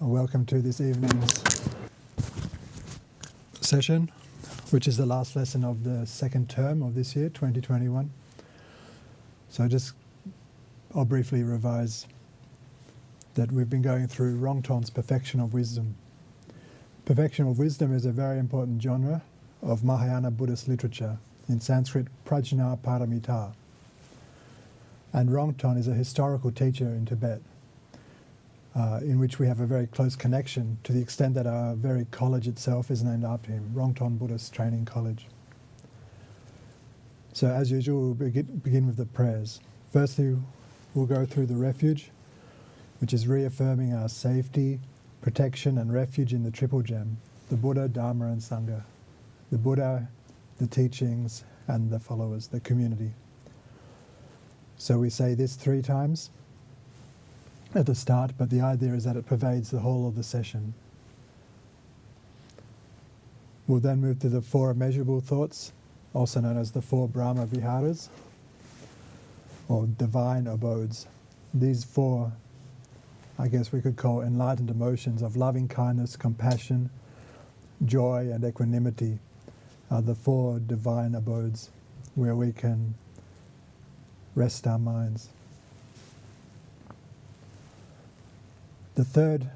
Welcome to this evening's session, which is the last lesson of the second term of this year, 2021. So I'll briefly revise that we've been going through Rongton's Perfection of Wisdom. Perfection of Wisdom is a very important genre of Mahayana Buddhist literature, in Sanskrit Prajna Paramita. And Rongton is a historical teacher in Tibet, in which we have a very close connection to the extent that our very college itself is named after him, Rongton Buddhist Training College. So as usual, we'll begin with the prayers. Firstly, we'll go through the refuge, which is reaffirming our safety, protection and refuge in the Triple Gem, the Buddha, Dharma and Sangha. The Buddha, the teachings and the followers, the community. So we say this 3 times at the start, but the idea is that it pervades the whole of the session. We'll then move to the 4 immeasurable thoughts, also known as the 4 Brahma Viharas, or divine abodes. These 4, I guess we could call enlightened emotions of loving kindness, compassion, joy and equanimity, are the 4 divine abodes where we can rest our minds. The 3rd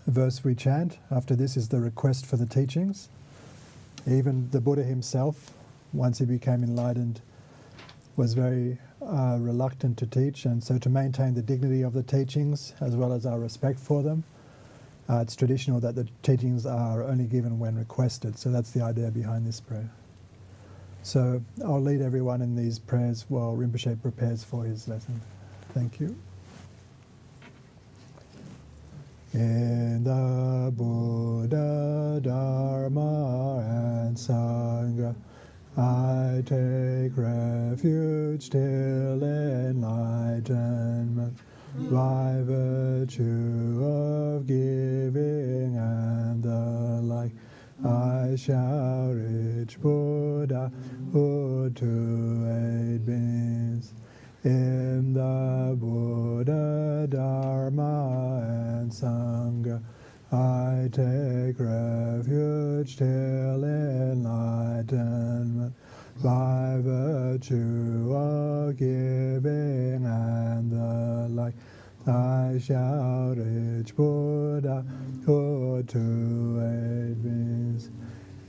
verse we chant after this is the request for the teachings. Even the Buddha himself, once he became enlightened, was very reluctant to teach, and so to maintain the dignity of the teachings as well as our respect for them, it's traditional that the teachings are only given when requested, so that's the idea behind this prayer. So I'll lead everyone in these prayers while Rinpoche prepares for his lesson. Thank you. In the Buddha, Dharma and Sangha, I take refuge till enlightenment, by virtue of giving and the like. I shall reach Buddhahood to aid beings. In the Buddha, Dharma and Sangha, I take refuge till enlightenment, by virtue of giving and the like. I shall reach Buddhahood to aid beings.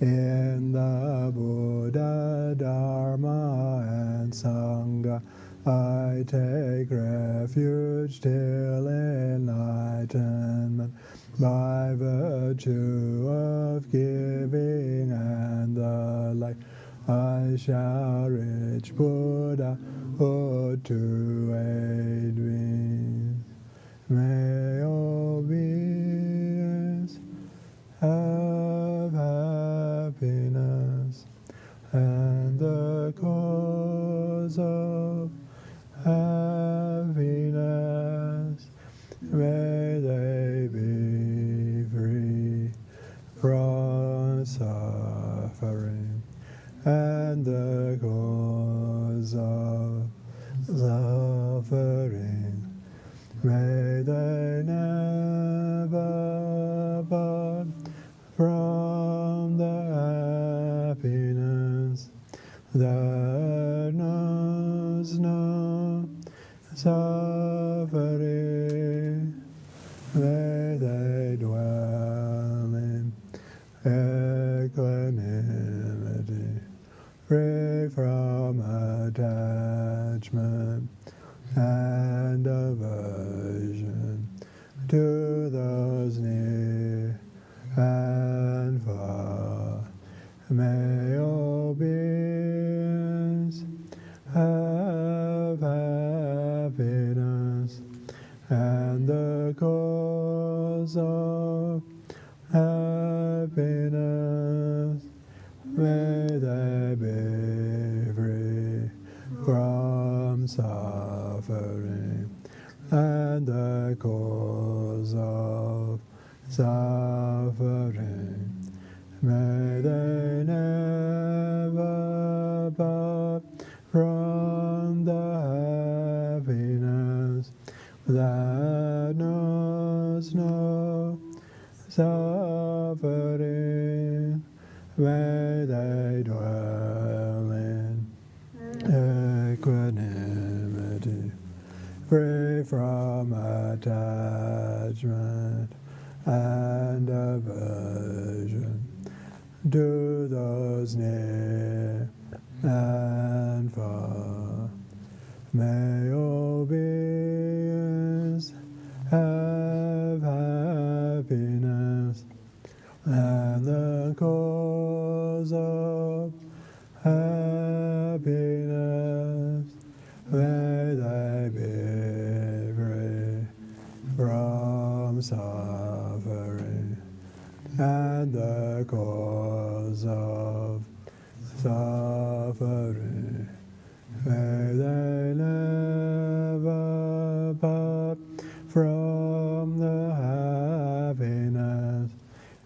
In the Buddha, Dharma and Sangha, I take refuge till enlightenment, by virtue of giving and the like. I shall reach Buddhahood to aid beings. May all beings have happiness, and the cause of happiness, may they be free from suffering, and the cause of suffering, may they never part from the happiness that knows no suffering. May they dwell in equanimity, free from attachment and aversion to those near and far. May all beings have happiness, and the cause of happiness, may they be free from suffering, and the cause of suffering, may they never part from the happiness that knows no from attachment and aversion, to those near and far. May all beings have happiness, and the cause of happiness, may they be free from suffering, and the cause of suffering, may they never part from the happiness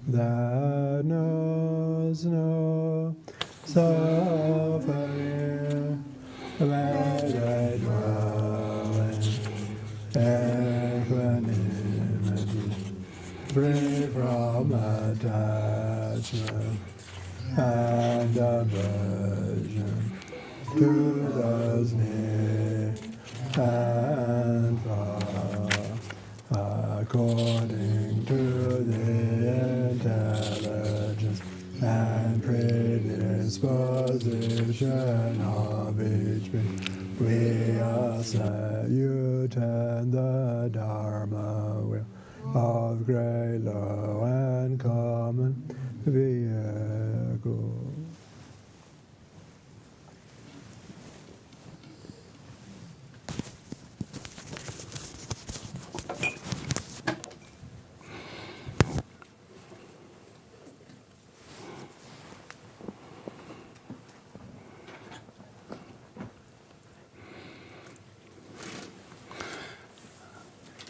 that knows no suffering. May they dwell in equanimity, free from attachment and aversion, to those near and far, according to the intelligence and predisposition of each being. We are salute and the Dharma will of great, low, and common vehicle.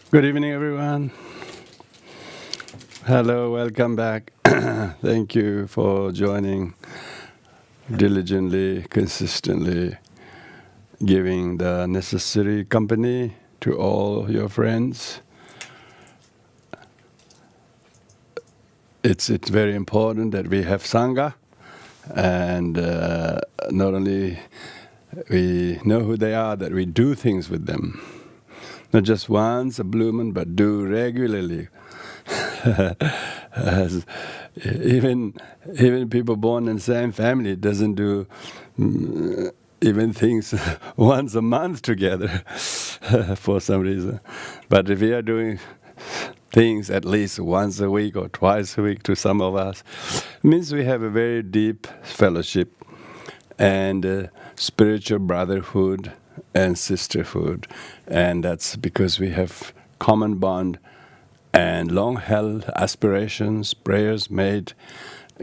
Good evening, everyone. Hello, welcome back. Thank you for joining diligently, consistently, giving the necessary company to all your friends. It's very important that we have Sangha, and not only we know who they are, that we do things with them. Not just once a blue moon, but do regularly. Even people born in the same family doesn't do even things once a month together for some reason. But if we are doing things at least once a week or twice a week to some of us, it means we have a very deep fellowship and spiritual brotherhood and sisterhood, and that's because we have common bond and long-held aspirations, prayers made,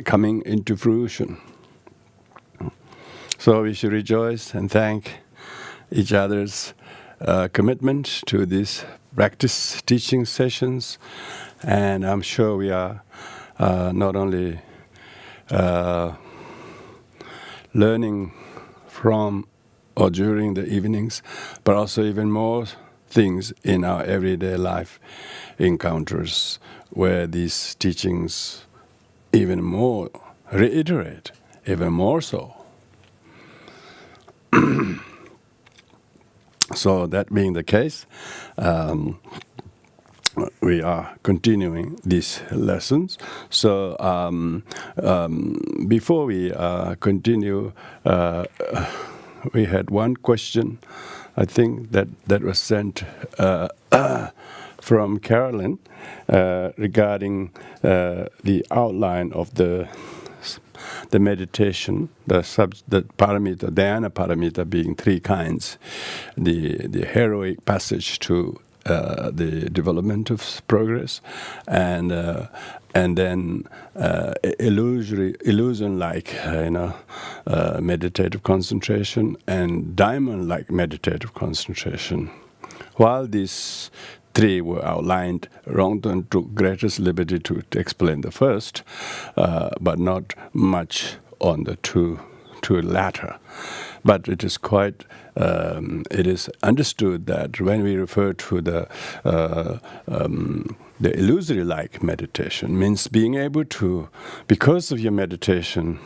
coming into fruition. So we should rejoice and thank each other's commitment to these practice teaching sessions, and I'm sure we are not only learning from or during the evenings, but also even more things in our everyday life encounters where these teachings even more reiterate, even more so. So that being the case, we are continuing these lessons. So before we continue, we had one question, I think that was sent from Carolyn regarding the outline of the meditation, the paramita, dhyana paramita being three kinds, the heroic passage to the development of progress, and then illusion-like, meditative concentration, and diamond-like meditative concentration. While these three were outlined, Rongton took greatest liberty to explain the first, but not much on the two latter. But it is quite, it is understood that when we refer to the illusory-like meditation, means being able to, because of your meditation,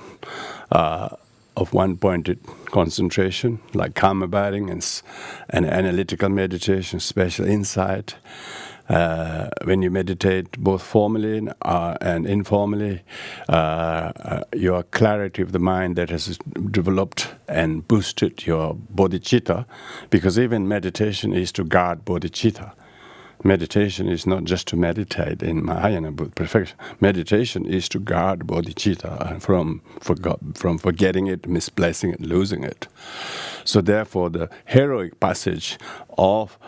of one-pointed concentration, like calm abiding and analytical meditation, special insight. When you meditate both formally and informally, your clarity of the mind that has developed and boosted your bodhicitta, because even meditation is to guard bodhicitta. Meditation is not just to meditate in Mahayana Buddhist perfection. Meditation is to guard bodhicitta from forgetting it, misplacing it, losing it. So therefore, the heroic passage of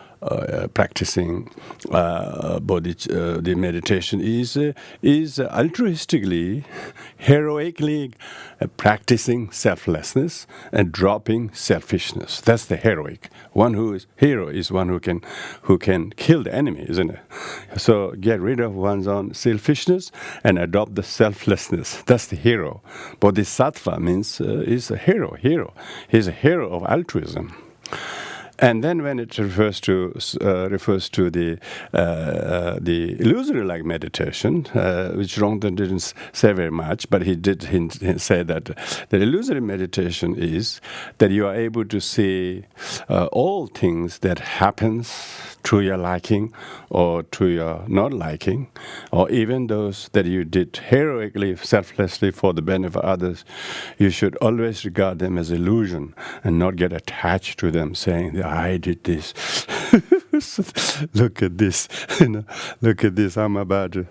practicing the meditation is altruistically, heroically practicing selflessness and dropping selfishness. That's the heroic. One who is hero is one who can kill the enemy, isn't it? So get rid of one's own selfishness and adopt the selflessness. That's the hero. Bodhisattva means is a hero. He's a hero of altruism. And then when it refers to the illusory-like meditation, which Rongton didn't say very much, but he did say that the illusory meditation is that you are able to see all things that happens to your liking or to your not liking, or even those that you did heroically, selflessly for the benefit of others. You should always regard them as illusion and not get attached to them, saying that I did this. Look at this, look at this. I'm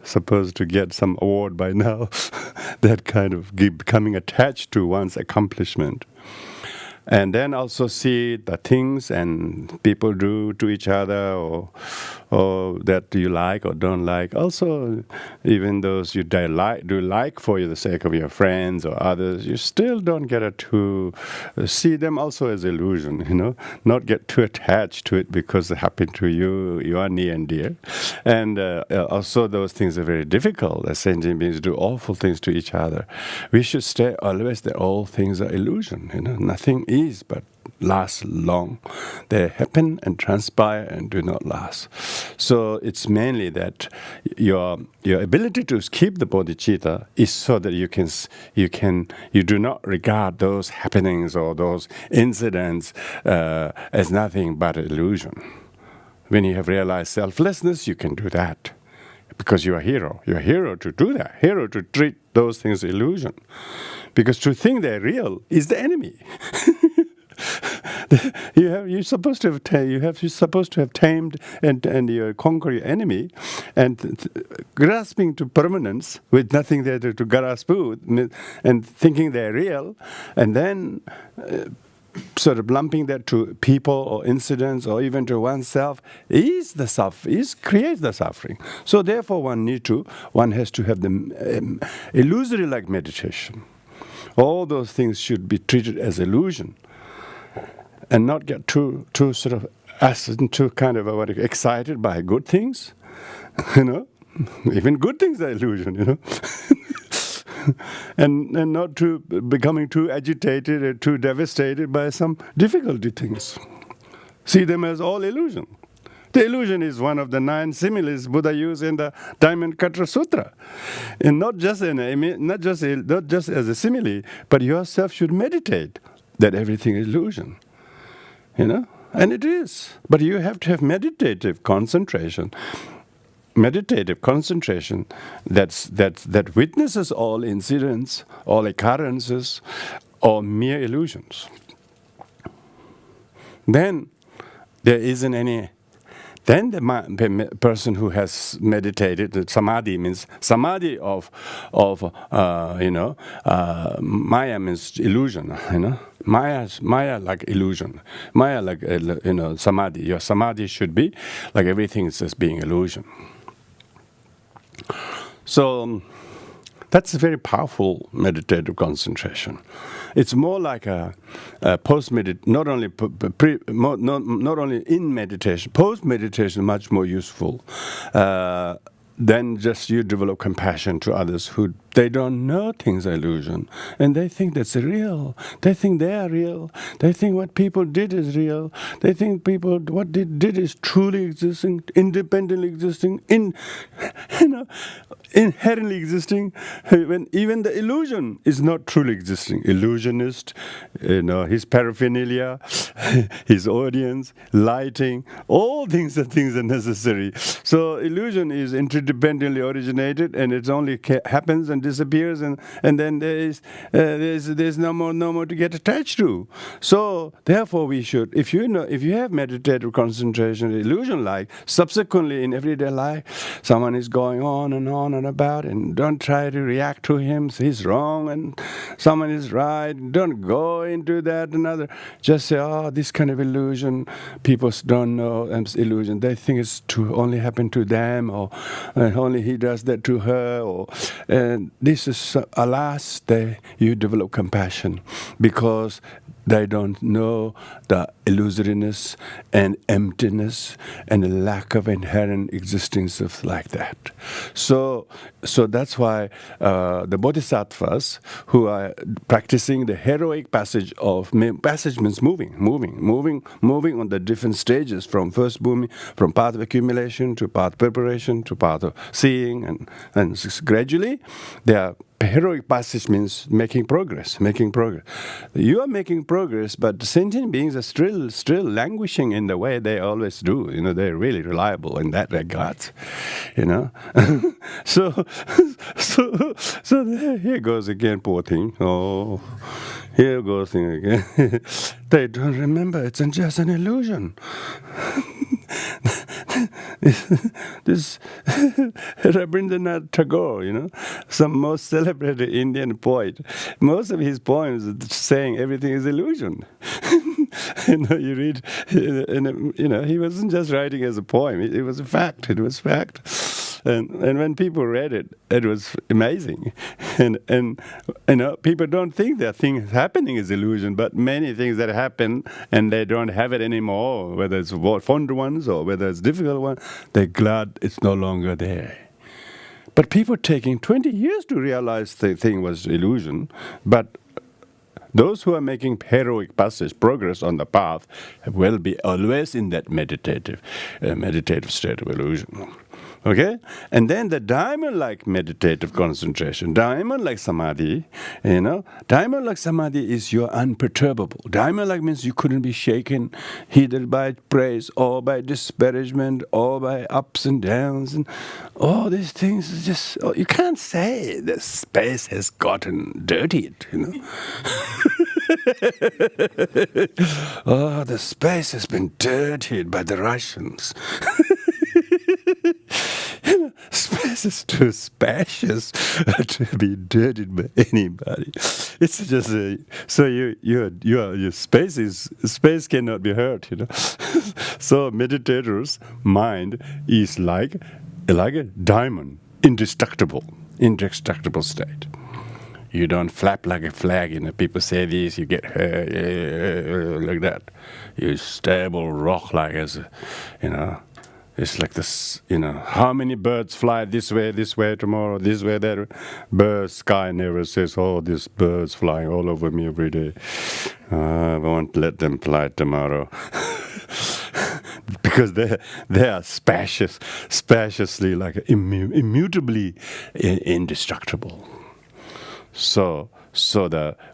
supposed to get some award by now. That kind of becoming attached to one's accomplishment. And then also see the things and people do to each other or that you like or don't like. Also, even those you do like for the sake of your friends or others, you still don't get to see them also as illusion, not get too attached to it because it happened to you, you are near and dear. And also those things are very difficult. As sentient beings do awful things to each other. We should stay always that all things are illusion, nothing is but last long. They happen and transpire and do not last. So it's mainly that your ability to keep the bodhicitta is so that you do not regard those happenings or those incidents as nothing but illusion. When you have realized selflessness, you can do that. Because you are a hero. You're a hero to do that. Hero to treat those things illusion. Because to think they're real is the enemy. You're supposed to have tamed and you conquer your enemy, and grasping to permanence with nothing there to grasp with, and thinking they're real, and then sort of lumping that to people or incidents or even to oneself creates the suffering. So therefore one has to have the illusory-like meditation. All those things should be treated as illusion, and not get too sort of kind of excited by good things, Even good things are illusion, and not becoming too agitated or too devastated by some difficulty things. See them as all illusion. The illusion is one of the 9 similes Buddha used in the Diamond Cutter Sutra, and not just as a simile, but yourself should meditate that everything is illusion, and it is. But you have to have meditative concentration. Meditative concentration that witnesses all incidents, all occurrences, or mere illusions. Then there isn't any. Then the person who has meditated, samadhi means samadhi of Maya means illusion, Maya like illusion, Maya like samadhi. Your samadhi should be like everything is just being illusion. So that's a very powerful meditative concentration. It's more like a post-meditation, not only in meditation, post-meditation much more useful. Then just you develop compassion to others who They don't know things are illusion. And they think that's real. They think they are real. They think what people did is real. They think what they did is truly existing, independently existing, inherently existing, when even the illusion is not truly existing. Illusionist, his paraphernalia, his audience, lighting, all things are necessary. So illusion is interdependently originated, and it only happens and disappears, and then there's no more to get attached to. So therefore we should, if you have meditative concentration, illusion like, subsequently in everyday life, someone is going on and about, and don't try to react to him. He's wrong and someone is right. Don't go into that another. Just say, oh, this kind of illusion, people don't know illusion. They think it's to only happen to them, or only he does that to her, and this is, alas, you develop compassion, because they don't know the illusoriness and emptiness and the lack of inherent existence of like that. So that's why the bodhisattvas who are practicing the heroic passage means moving on the different stages, from first moving, from path of accumulation to path of preparation to path of seeing, and gradually they are. Heroic passage means making progress. You are making progress, but sentient beings are still languishing in the way they always do. They're really reliable in that regard. So here goes again, poor thing. Oh, here goes thing again. They don't remember. It's just an illusion. This Rabindranath Tagore, some most celebrated Indian poet, most of his poems are saying everything is illusion. You read, he wasn't just writing as a poem. It was a fact. It was fact. And when people read it, it was amazing. And people don't think that things happening is illusion, but many things that happen and they don't have it anymore, whether it's fond ones or whether it's difficult ones, they're glad it's no longer there. But people taking 20 years to realize the thing was illusion, but those who are making heroic passage, progress on the path, will be always in that meditative state of illusion. Okay? And then the diamond-like meditative concentration, diamond-like samadhi, diamond-like samadhi is you're unperturbable. Diamond-like means you couldn't be shaken either by praise or by disparagement or by ups and downs. And all these things is just, you can't say the space has gotten dirtied, Oh, the space has been dirtied by the Russians. Space is too spacious to be dirtied by anybody. It's just your space cannot be hurt. So meditators' mind is like a diamond, indestructible state. You don't flap like a flag. People say this, you get like that. You stable rock like as It's like this, how many birds fly this way tomorrow, this way, that way. Bird sky never says, oh, this bird's flying all over me every day. I won't let them fly tomorrow. Because they are spaciously, like immutably indestructible. So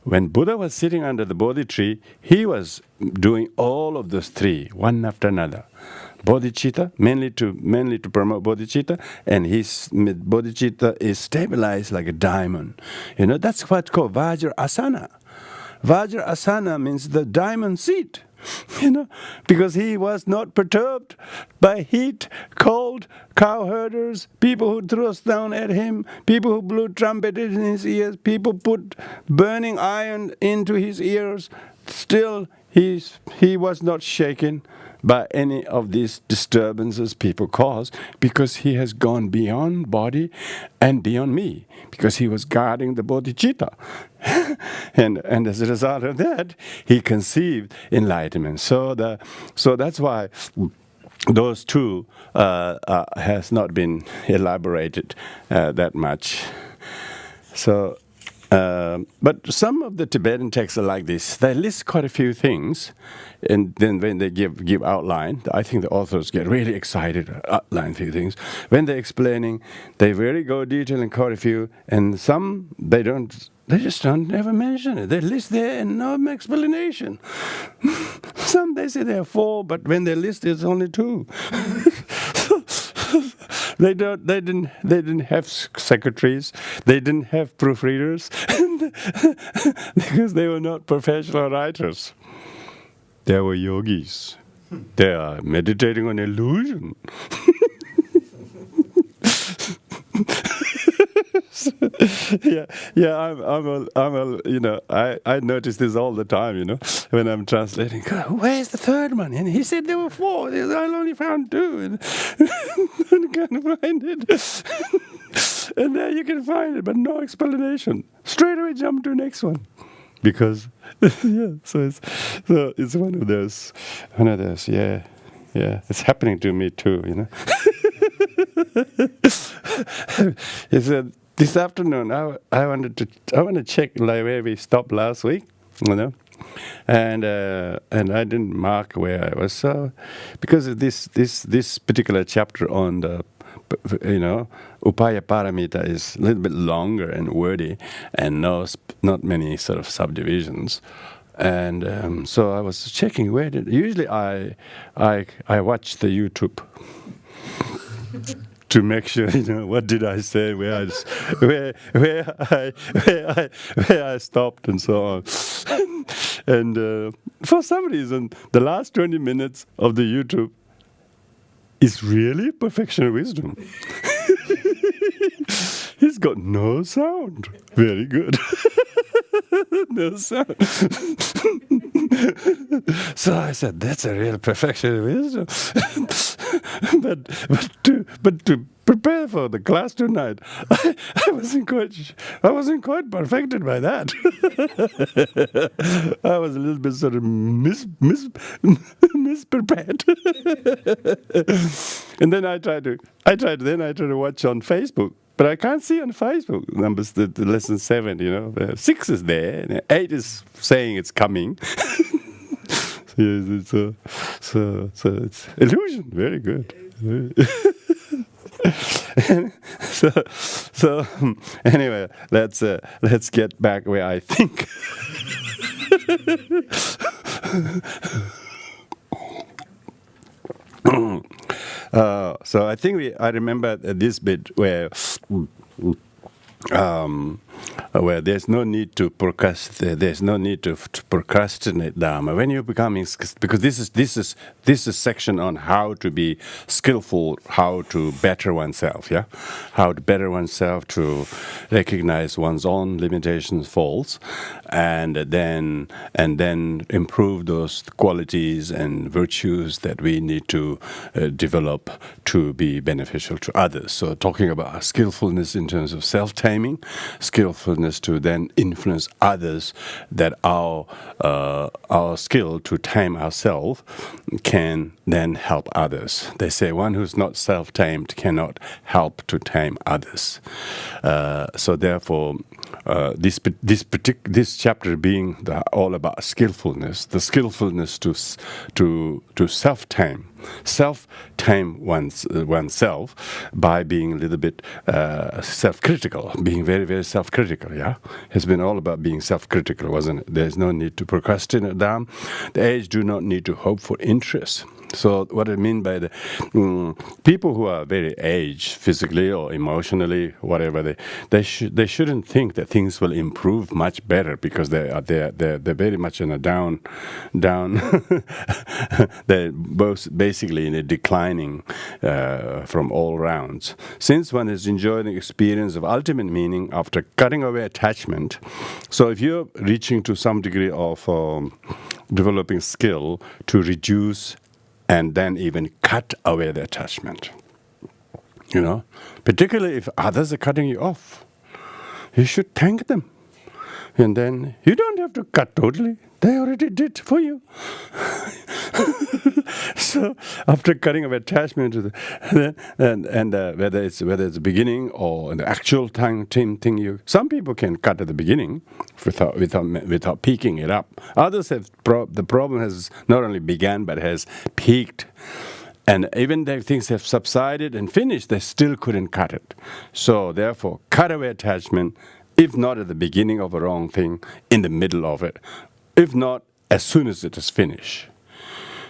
when Buddha was sitting under the Bodhi tree, he was doing all of those three, one after another. Bodhicitta, mainly to promote bodhicitta, and his bodhicitta is stabilized like a diamond. That's what's called Vajrasana. Vajrasana means the diamond seat. Because he was not perturbed by heat, cold, cow herders, people who threw us down at him, people who blew trumpets in his ears, people put burning iron into his ears. Still, he was not shaken by any of these disturbances people cause, because he has gone beyond body and beyond me, because he was guarding the bodhicitta. and as a result of that, he conceived enlightenment. So that's why those two has not been elaborated that much. So, but some of the Tibetan texts are like this. They list quite a few things, and then when they give outline, I think the authors get really excited, outline a few things. When they're explaining, they really go detail in quite a few, and some they don't. They just don't ever mention it. They list there and no explanation. Some they say there are 4, but when they list it's only 2. They didn't have secretaries. They didn't have proofreaders because they were not professional writers. They were yogis. They are meditating on illusion. I notice this all the time, when I'm translating. Where's the third one? And he said there were 4. I only found 2. And I can't find it. And there you can find it, but no explanation. Straight away jump to the next one. Because, so it's one of those, it's happening to me too, It's this afternoon. I want to check like where we stopped last week, and I didn't mark where I was. So because of this particular chapter on the upaya paramita is a little bit longer and wordy, and not many sort of subdivisions. And so I was checking usually I watch the YouTube to make sure, what did I say, where I stopped, and so on. And for some reason, the last 20 minutes of the YouTube is really perfectional wisdom. He's got no sound. Very good. No sound. So I said, that's a real perfection of wisdom. but to prepare for the class tonight, I wasn't quite perfected by that. I was a little bit sort of misprepared. And then I tried to watch on Facebook. But I can't see on Facebook numbers, the lesson 7, 6 is there, and 8 is saying it's coming. So it's illusion, very good. So anyway, let's get back where I think. So I think I remember this bit where there's no need to procrastinate. There's no need to procrastinate Dharma when you're becoming, because this is section on how to be skillful, how to better oneself. How to better oneself, to recognize one's own limitations, faults, and then improve those qualities and virtues that we need to develop to be beneficial to others. So talking about skillfulness in terms of self-taming, skillfulness to then influence others, that our skill to tame ourselves can then help others. They say one who's not self-tamed cannot help to tame others. So therefore, this chapter being all about skillfulness, the skillfulness to self-tame oneself by being a little bit self-critical, being very, very self-critical, has been all about being self-critical, wasn't it? There's no need to procrastinate down. The aged do not need to hope for interest. So what I mean by the people who are very aged, physically or emotionally, whatever, they shouldn't think that things will improve much better, because they're very much in a down. They're both basically in a declining from all rounds. Since one is enjoying the experience of ultimate meaning after cutting away attachment, so if you're reaching to some degree of developing skill to reduce and then even cut away the attachment, particularly if others are cutting you off, you should thank them. And then you don't have to cut totally. They already did for you. So after cutting of attachment to whether it's the beginning or the actual thing, some people can cut at the beginning without peaking it up. Others have the problem has not only began but has peaked. And even though things have subsided and finished, they still couldn't cut it. So therefore, cut away attachment, if not at the beginning of a wrong thing, in the middle of it. If not, as soon as it is finished.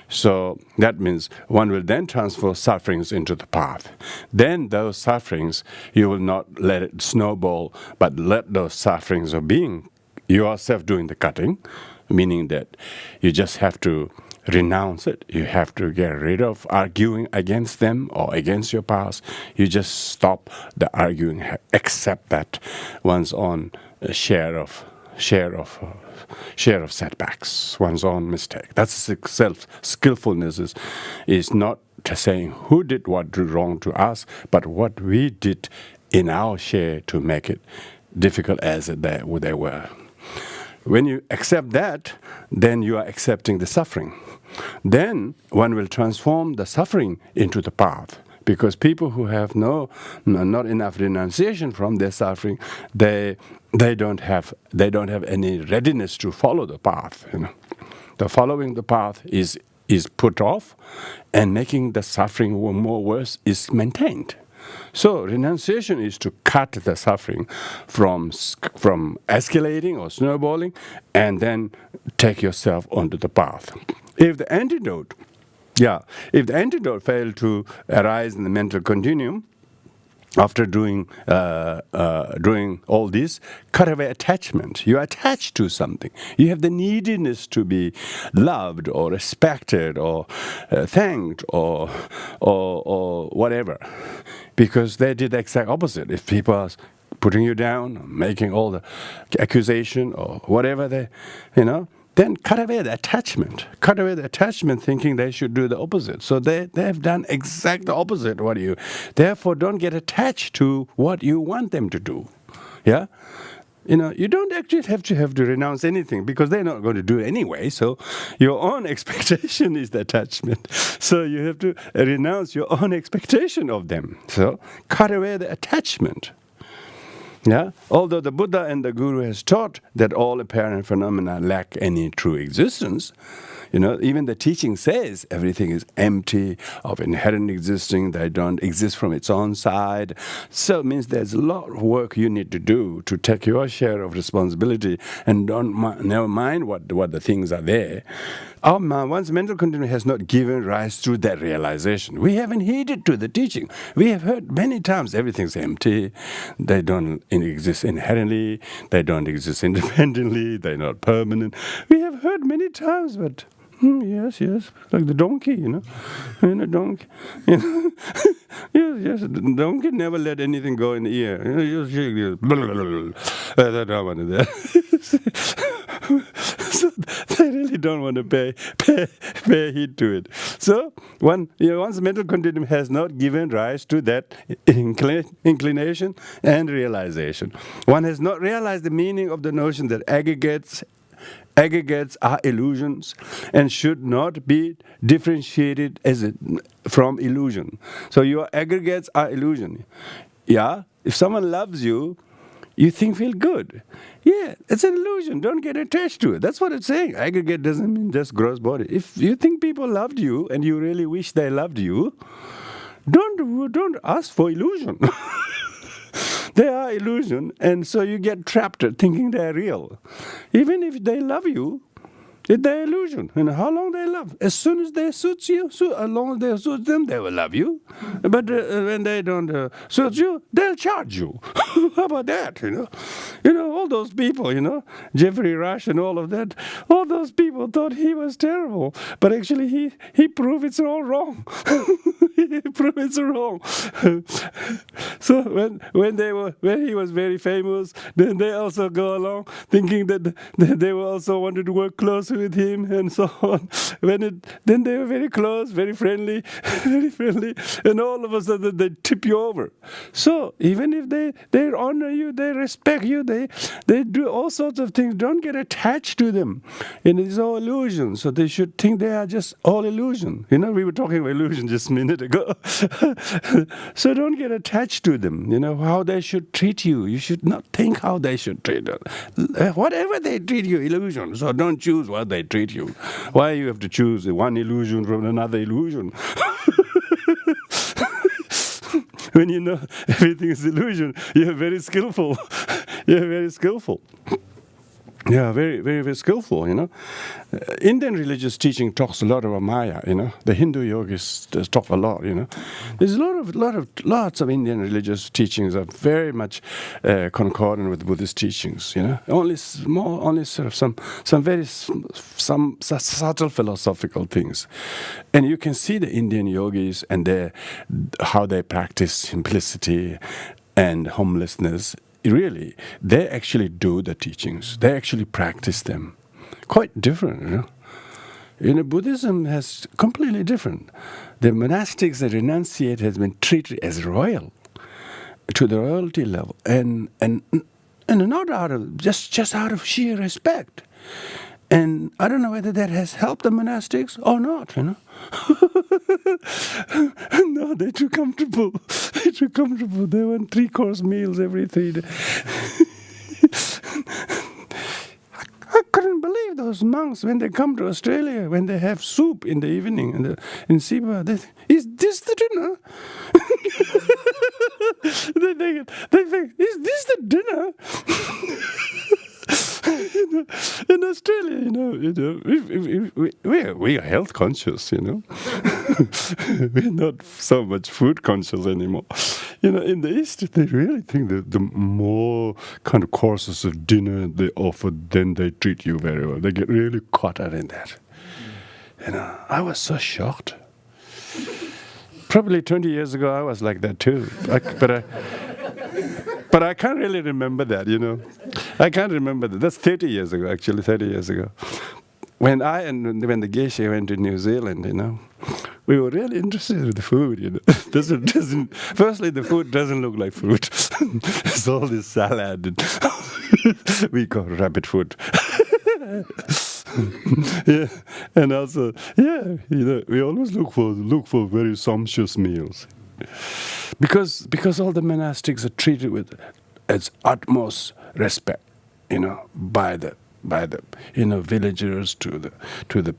So that means one will then transfer sufferings into the path. Then those sufferings, you will not let it snowball, but let those sufferings of being yourself doing the cutting, meaning that you just have to renounce it. You have to get rid of arguing against them or against your past. You just stop the arguing, accept that one's own share of setbacks, one's own mistake. That's skillfulness is not saying who did what wrong to us, but what we did in our share to make it difficult as they were. When you accept that, then you are accepting the suffering. Then one will transform the suffering into the path. Because people who have not enough renunciation from their suffering, they don't have any readiness to follow the path. The following the path is put off, and making the suffering more worse is maintained. So renunciation is to cut the suffering from escalating or snowballing, and then take yourself onto the path. If the antidote failed to arise in the mental continuum, after doing all this, cut away attachment. You are attached to something. You have the neediness to be loved or respected or thanked or whatever, because they did the exact opposite. If people are putting you down, making all the accusation or whatever then cut away the attachment. Cut away the attachment thinking they should do the opposite. So they have done exact the opposite what you. Therefore, don't get attached to what you want them to do. Yeah? You don't actually have to renounce anything because they're not going to do it anyway. So your own expectation is the attachment. So you have to renounce your own expectation of them. So cut away the attachment. Yeah? Although the Buddha and the Guru has taught that all apparent phenomena lack any true existence, even the teaching says everything is empty of inherent existing, they don't exist from its own side. So it means there's a lot of work you need to do to take your share of responsibility and never mind what the things are there. One's mental continuum has not given rise to that realization. We haven't heeded to the teaching. We have heard many times everything's empty, they don't exist inherently, they don't exist independently, they're not permanent. We have heard many times, but yes, like the donkey, donkey, yes, the donkey never let anything go in the ear. So they really don't want to pay heed to it. So one's mental continuum has not given rise to that inclination and realization. One has not realized the meaning of the notion that aggregates are illusions and should not be differentiated from illusion. So your aggregates are illusion. Yeah, if someone loves you, you feel good. Yeah, it's an illusion. Don't get attached to it. That's what it's saying. Aggregate doesn't mean just gross body. If you think people loved you and you really wish they loved you, don't ask for illusion. They are illusion, and so you get trapped thinking they're real. Even if they love you, they're illusion. How long they love? As soon as they suit you, as long as they suit them, they will love you. But when they don't suit you, they'll charge you. How about that? All those people. Jeffrey Rush and all of that. All those people thought he was terrible, but actually he proved it's all wrong. Prove it's wrong. So when he was very famous, then they also go along thinking that they will also wanted to work close with him and so on. Then they were very close, very friendly, very friendly, and all of a sudden they tip you over. So even if they honor you, they respect you, they do all sorts of things. Don't get attached to them. And it's all illusion. So they should think they are just all illusion. We were talking about illusion just a minute ago. So don't get attached to them. How they should treat you. You should not think how they should treat you. Whatever they treat you, illusion. So don't choose what they treat you. Why you have to choose one illusion from another illusion? When you know everything is illusion, you're very skillful. You're very skillful. Yeah, very, very, very skillful, Indian religious teaching talks a lot about Maya, The Hindu yogis talk a lot, There's lots of Indian religious teachings are very much concordant with Buddhist teachings, Only sort of some very subtle philosophical things. And you can see the Indian yogis and how they practice simplicity and homelessness. Really, they actually do the teachings. They actually practice them. Quite different, Buddhism has completely different. The monastics that renunciate has been treated as royal, to the royalty level, and not out of just out of sheer respect. And I don't know whether that has helped the monastics or not, No, they're too comfortable. They're too comfortable. They want 3-course meals every 3 days. I couldn't believe those monks when they come to Australia, when they have soup in the evening in Siba. Is this the dinner? they think, is this the dinner? In Australia, we are health conscious, We're not so much food conscious anymore. In the East, they really think that the more kind of courses of dinner they offer, then they treat you very well. They get really caught up in that. I was so shocked. Probably 20 years ago, I was like that too. But I can't really remember that, I can't remember that. That's 30 years ago, actually, 30 years ago. When the geisha went to New Zealand, we were really interested in the food, Firstly, the food doesn't look like food. It's all this salad. And we call rabbit food. Yeah, and also, we always look for very sumptuous meals. Because all the monastics are treated with as utmost respect, by the villagers for the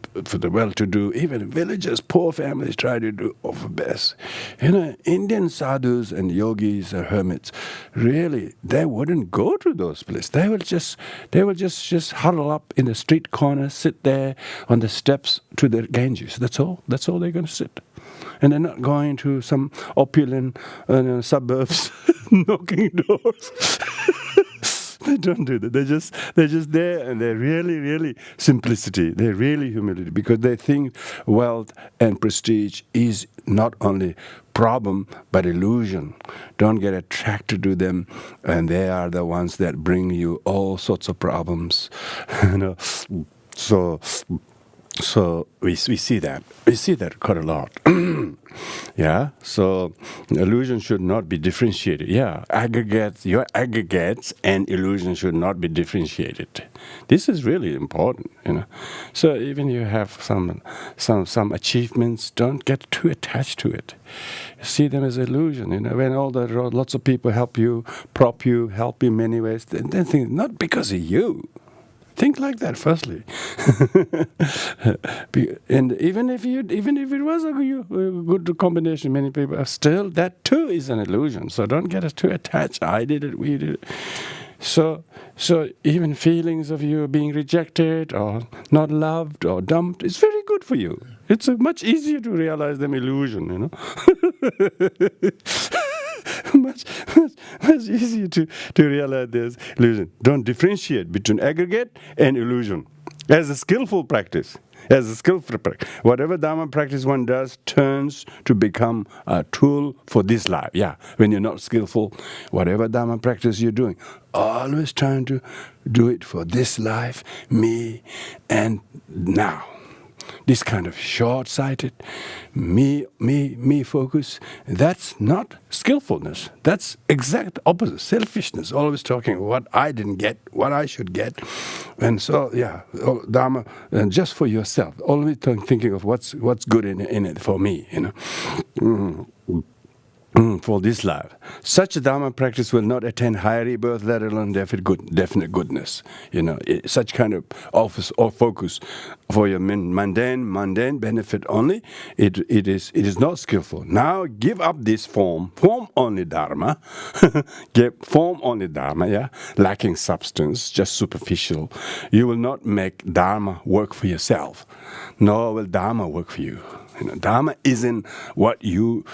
well-to-do. Even villagers, poor families try to do offer best. Indian sadhus and yogis or hermits, really, they wouldn't go to those places. They will just huddle up in the street corner, sit there on the steps to the Ganges. That's all they're going to sit. And they're not going to some opulent suburbs knocking doors. They don't do that. They're just there, and they're really, really simplicity. They're really humility, because they think wealth and prestige is not only problem but illusion. Don't get attracted to them, and they are the ones that bring you all sorts of problems. So we see that. We see that quite a lot. Yeah, so illusion should not be differentiated. Yeah, your aggregates and illusion should not be differentiated. This is really important, So even you have some achievements, don't get too attached to it. See them as illusion, When lots of people help you, prop you, help you in many ways, then think not because of you. Think like that, firstly. And even if it was a good combination, many people are still, that too is an illusion. So don't get too attached. I did it, we did it. So even feelings of you being rejected or not loved or dumped, it's very good for you. It's much easier to realize them illusion, much easier to realize this illusion. Don't differentiate between aggregate and illusion. As a skillful practice. As a skillful practice. Whatever Dharma practice one does turns to become a tool for this life. Yeah, when you're not skillful, whatever Dharma practice you're doing, always trying to do it for this life, me, and now. This kind of short-sighted, me focus, that's not skillfulness. That's exact opposite, selfishness, always talking what I didn't get, what I should get. And so, yeah, Dharma, and just for yourself, always thinking of what's good in it for me, you know. For this life. Such a Dharma practice will not attain higher rebirth, let alone definite goodness. You know, such kind of office or focus for your mundane benefit only, it is not skillful. Now give up this form only Dharma, form only Dharma, yeah, lacking substance, just superficial. You will not make Dharma work for yourself, nor will Dharma work for you. You know, Dharma isn't what you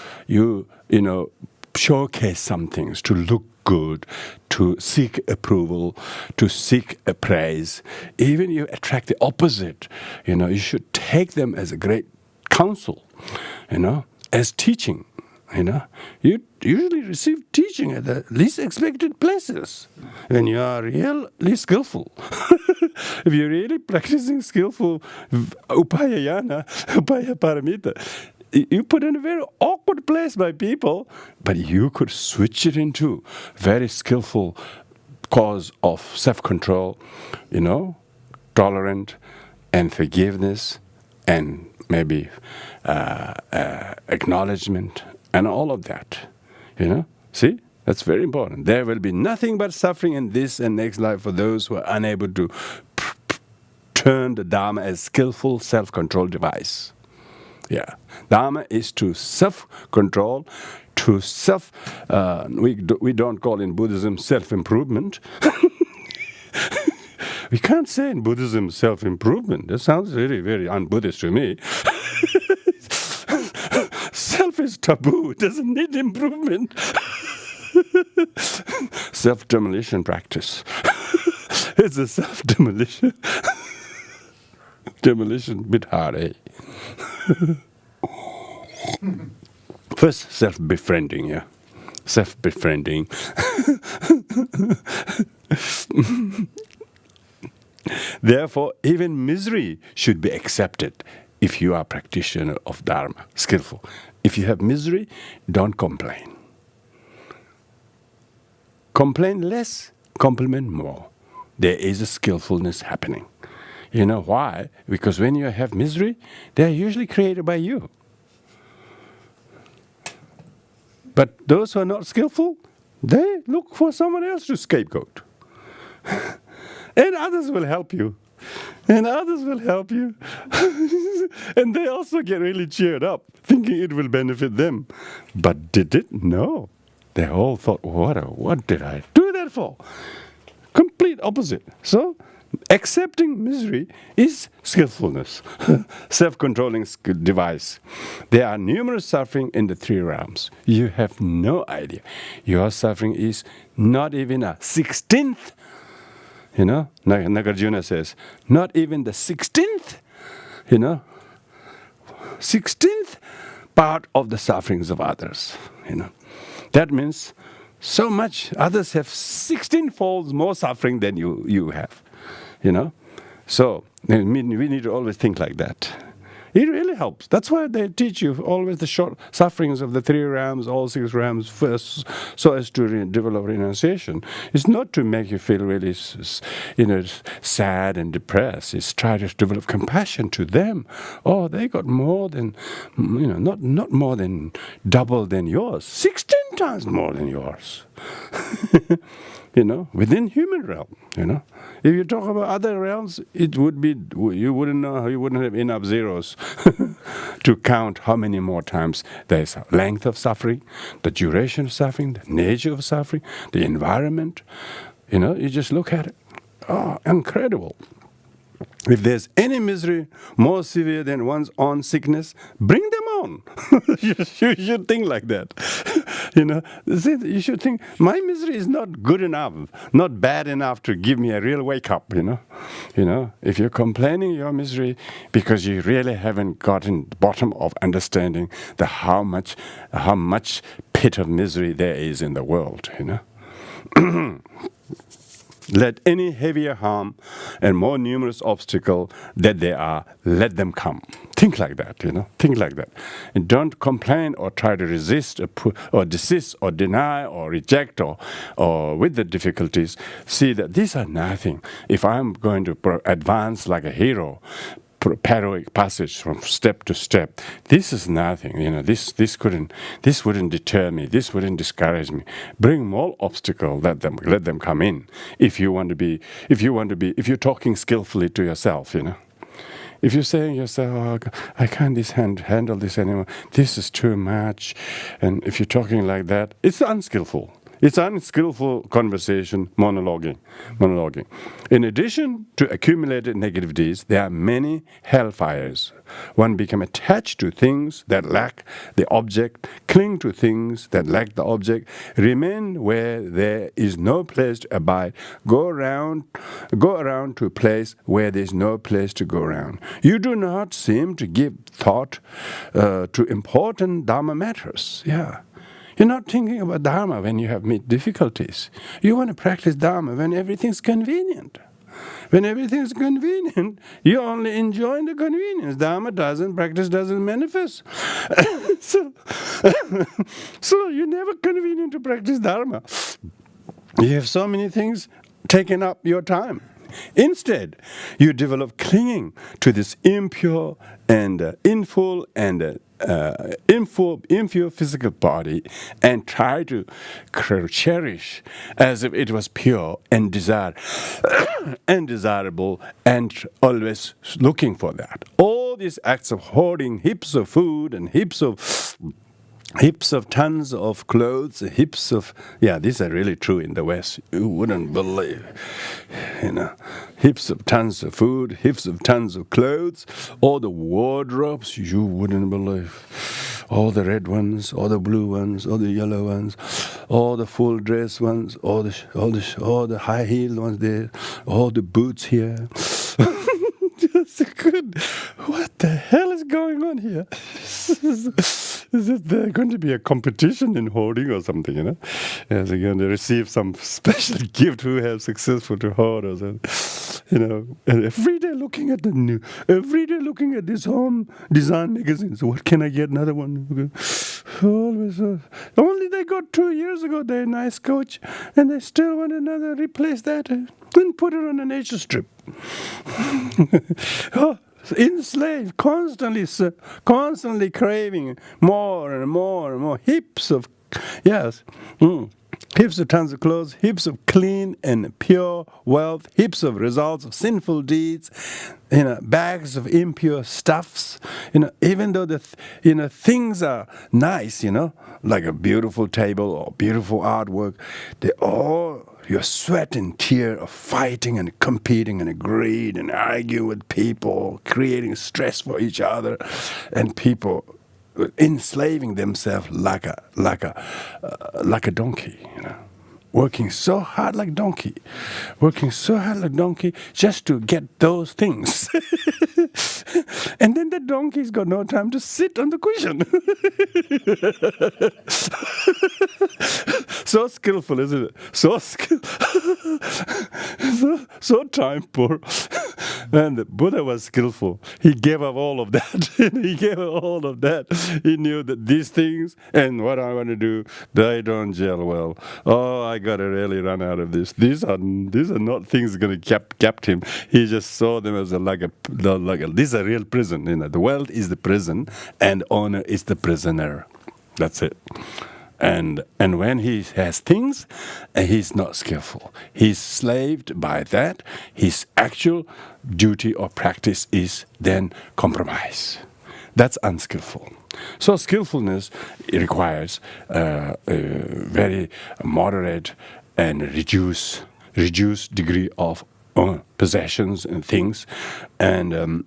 know, showcase some things to look good, to seek approval, to seek a praise. Even you attract the opposite. You know, you should take them as a great counsel, you know, as teaching. You know, you usually receive teaching at the least expected places when you are really skillful. If you're really practicing skillful upayayana, upaya paramita, you put in a very awkward place by people, but you could switch it into very skillful cause of self-control, you know, tolerant and forgiveness and maybe acknowledgement and all of that, you know. See, that's very important. There will be nothing but suffering in this and next life for those who are unable to turn the Dharma as skillful self-control device. Yeah, Dharma is to self-control, to we don't call in Buddhism self-improvement. We can't say in Buddhism self-improvement. That sounds really very un-Buddhist to me. Self is taboo. It doesn't need improvement. Self-demolition practice. It's a self-demolition. Demolition bit hard, eh? First, self-befriending, yeah. Self-befriending. Therefore, even misery should be accepted if you are a practitioner of Dharma, skillful. If you have misery, don't complain. Complain less, compliment more. There is a skillfulness happening. You know why? Because when you have misery, they are usually created by you. But those who are not skillful, they look for someone else to scapegoat. And others will help you. And others will help you. And they also get really cheered up, thinking it will benefit them. But did it? No. They all thought, what did I do that for? Complete opposite. So, accepting misery is skillfulness, self-controlling device. There are numerous suffering in the three realms. You have no idea. Your suffering is not even a 16th. You know, Nagarjuna says, not even the 16th, 16th part of the sufferings of others, That means so much, others have 16 folds more suffering than you have, So, we need to always think like that. It really helps. That's why they teach you always the short sufferings of the three realms, all six realms first, so as to develop renunciation. It's not to make you feel really, sad and depressed. It's try to develop compassion to them. Oh, they got more than, not more than double than yours. 16 times more than yours. Within human realm, If you talk about other realms, it would be, you wouldn't have enough zeros to count how many more times there's length of suffering, the duration of suffering, the nature of suffering, the environment. You just look at it. Oh, incredible. If there's any misery more severe than one's own sickness, bring them on. You should think like that. You know, you should think, my misery is not good enough, not bad enough to give me a real wake up, you know. You know, if you're complaining your misery because you really haven't gotten the bottom of understanding how much pit of misery there is in the world, you know. Let any heavier harm and more numerous obstacle that there are, let them come. Think like that, you know. Think like that. And don't complain or try to resist or desist or deny or reject or with the difficulties. See that these are nothing. If I'm going to advance like a hero, heroic passage from step to step. This is nothing, you know. This wouldn't deter me. This wouldn't discourage me. Bring more obstacle. Let them come in. If you're talking skillfully to yourself, you know. If you're saying yourself, oh, I can't handle this anymore. This is too much, and if you're talking like that, it's unskillful. It's unskillful conversation, monologuing. In addition to accumulated negative deeds, there are many hellfires. One becomes attached to things that lack the object, cling to things that lack the object, remain where there is no place to abide, go around to a place where there is no place to go around. You do not seem to give thought to important Dharma matters. Yeah. You're not thinking about Dharma when you have meet difficulties. You want to practice Dharma when everything's convenient. When everything's convenient, you're only enjoying the convenience. Dharma practice doesn't manifest. So you're never convenient to practice Dharma. You have so many things taking up your time. Instead, you develop clinging to this impure and impure physical body and try to cherish as if it was pure and desirable and always looking for that. All these acts of hoarding heaps of food and heaps of tons of clothes, these are really true in the West. You wouldn't believe, you know, heaps of tons of food, heaps of tons of clothes, all the wardrobes, you wouldn't believe. All the red ones, all the blue ones, all the yellow ones, all the full dress ones, all the high heeled ones there, all the boots here. Just good. What the hell is going on here? Is there going to be a competition in hoarding or something, you know? Yes, they're going to receive some special gift who has successful to hoard or something. You know, and every day looking at this home design magazines. What can I get? Another one. Always. Only they got 2 years ago their nice coach, and they still want another. Replace that and put it on a nature strip. Enslaved, constantly craving more and more and more. Heaps of tons of clothes, heaps of clean and pure wealth, heaps of results of sinful deeds, you know, bags of impure stuffs. You know, even though things are nice, you know, like a beautiful table or beautiful artwork, they all. Your sweat and tear of fighting and competing and greed and arguing with people, creating stress for each other, and people enslaving themselves like a donkey, you know. Working so hard like donkey just to get those things. And then the donkey's got no time to sit on the cushion. So skillful, isn't it? So time poor. And the Buddha was skillful. He gave up all of that. He knew that these things and what I want to do, they don't gel well. Oh, I got to really run out of this. These are not things going to kept him. He just saw them as this is a real prison. You know, the world is the prison, and honor is the prisoner. That's it. And when he has things, he's not skillful. He's slaved by that. His actual duty or practice is then compromise. That's unskillful. So skillfulness requires a very moderate and reduced degree of possessions and things, and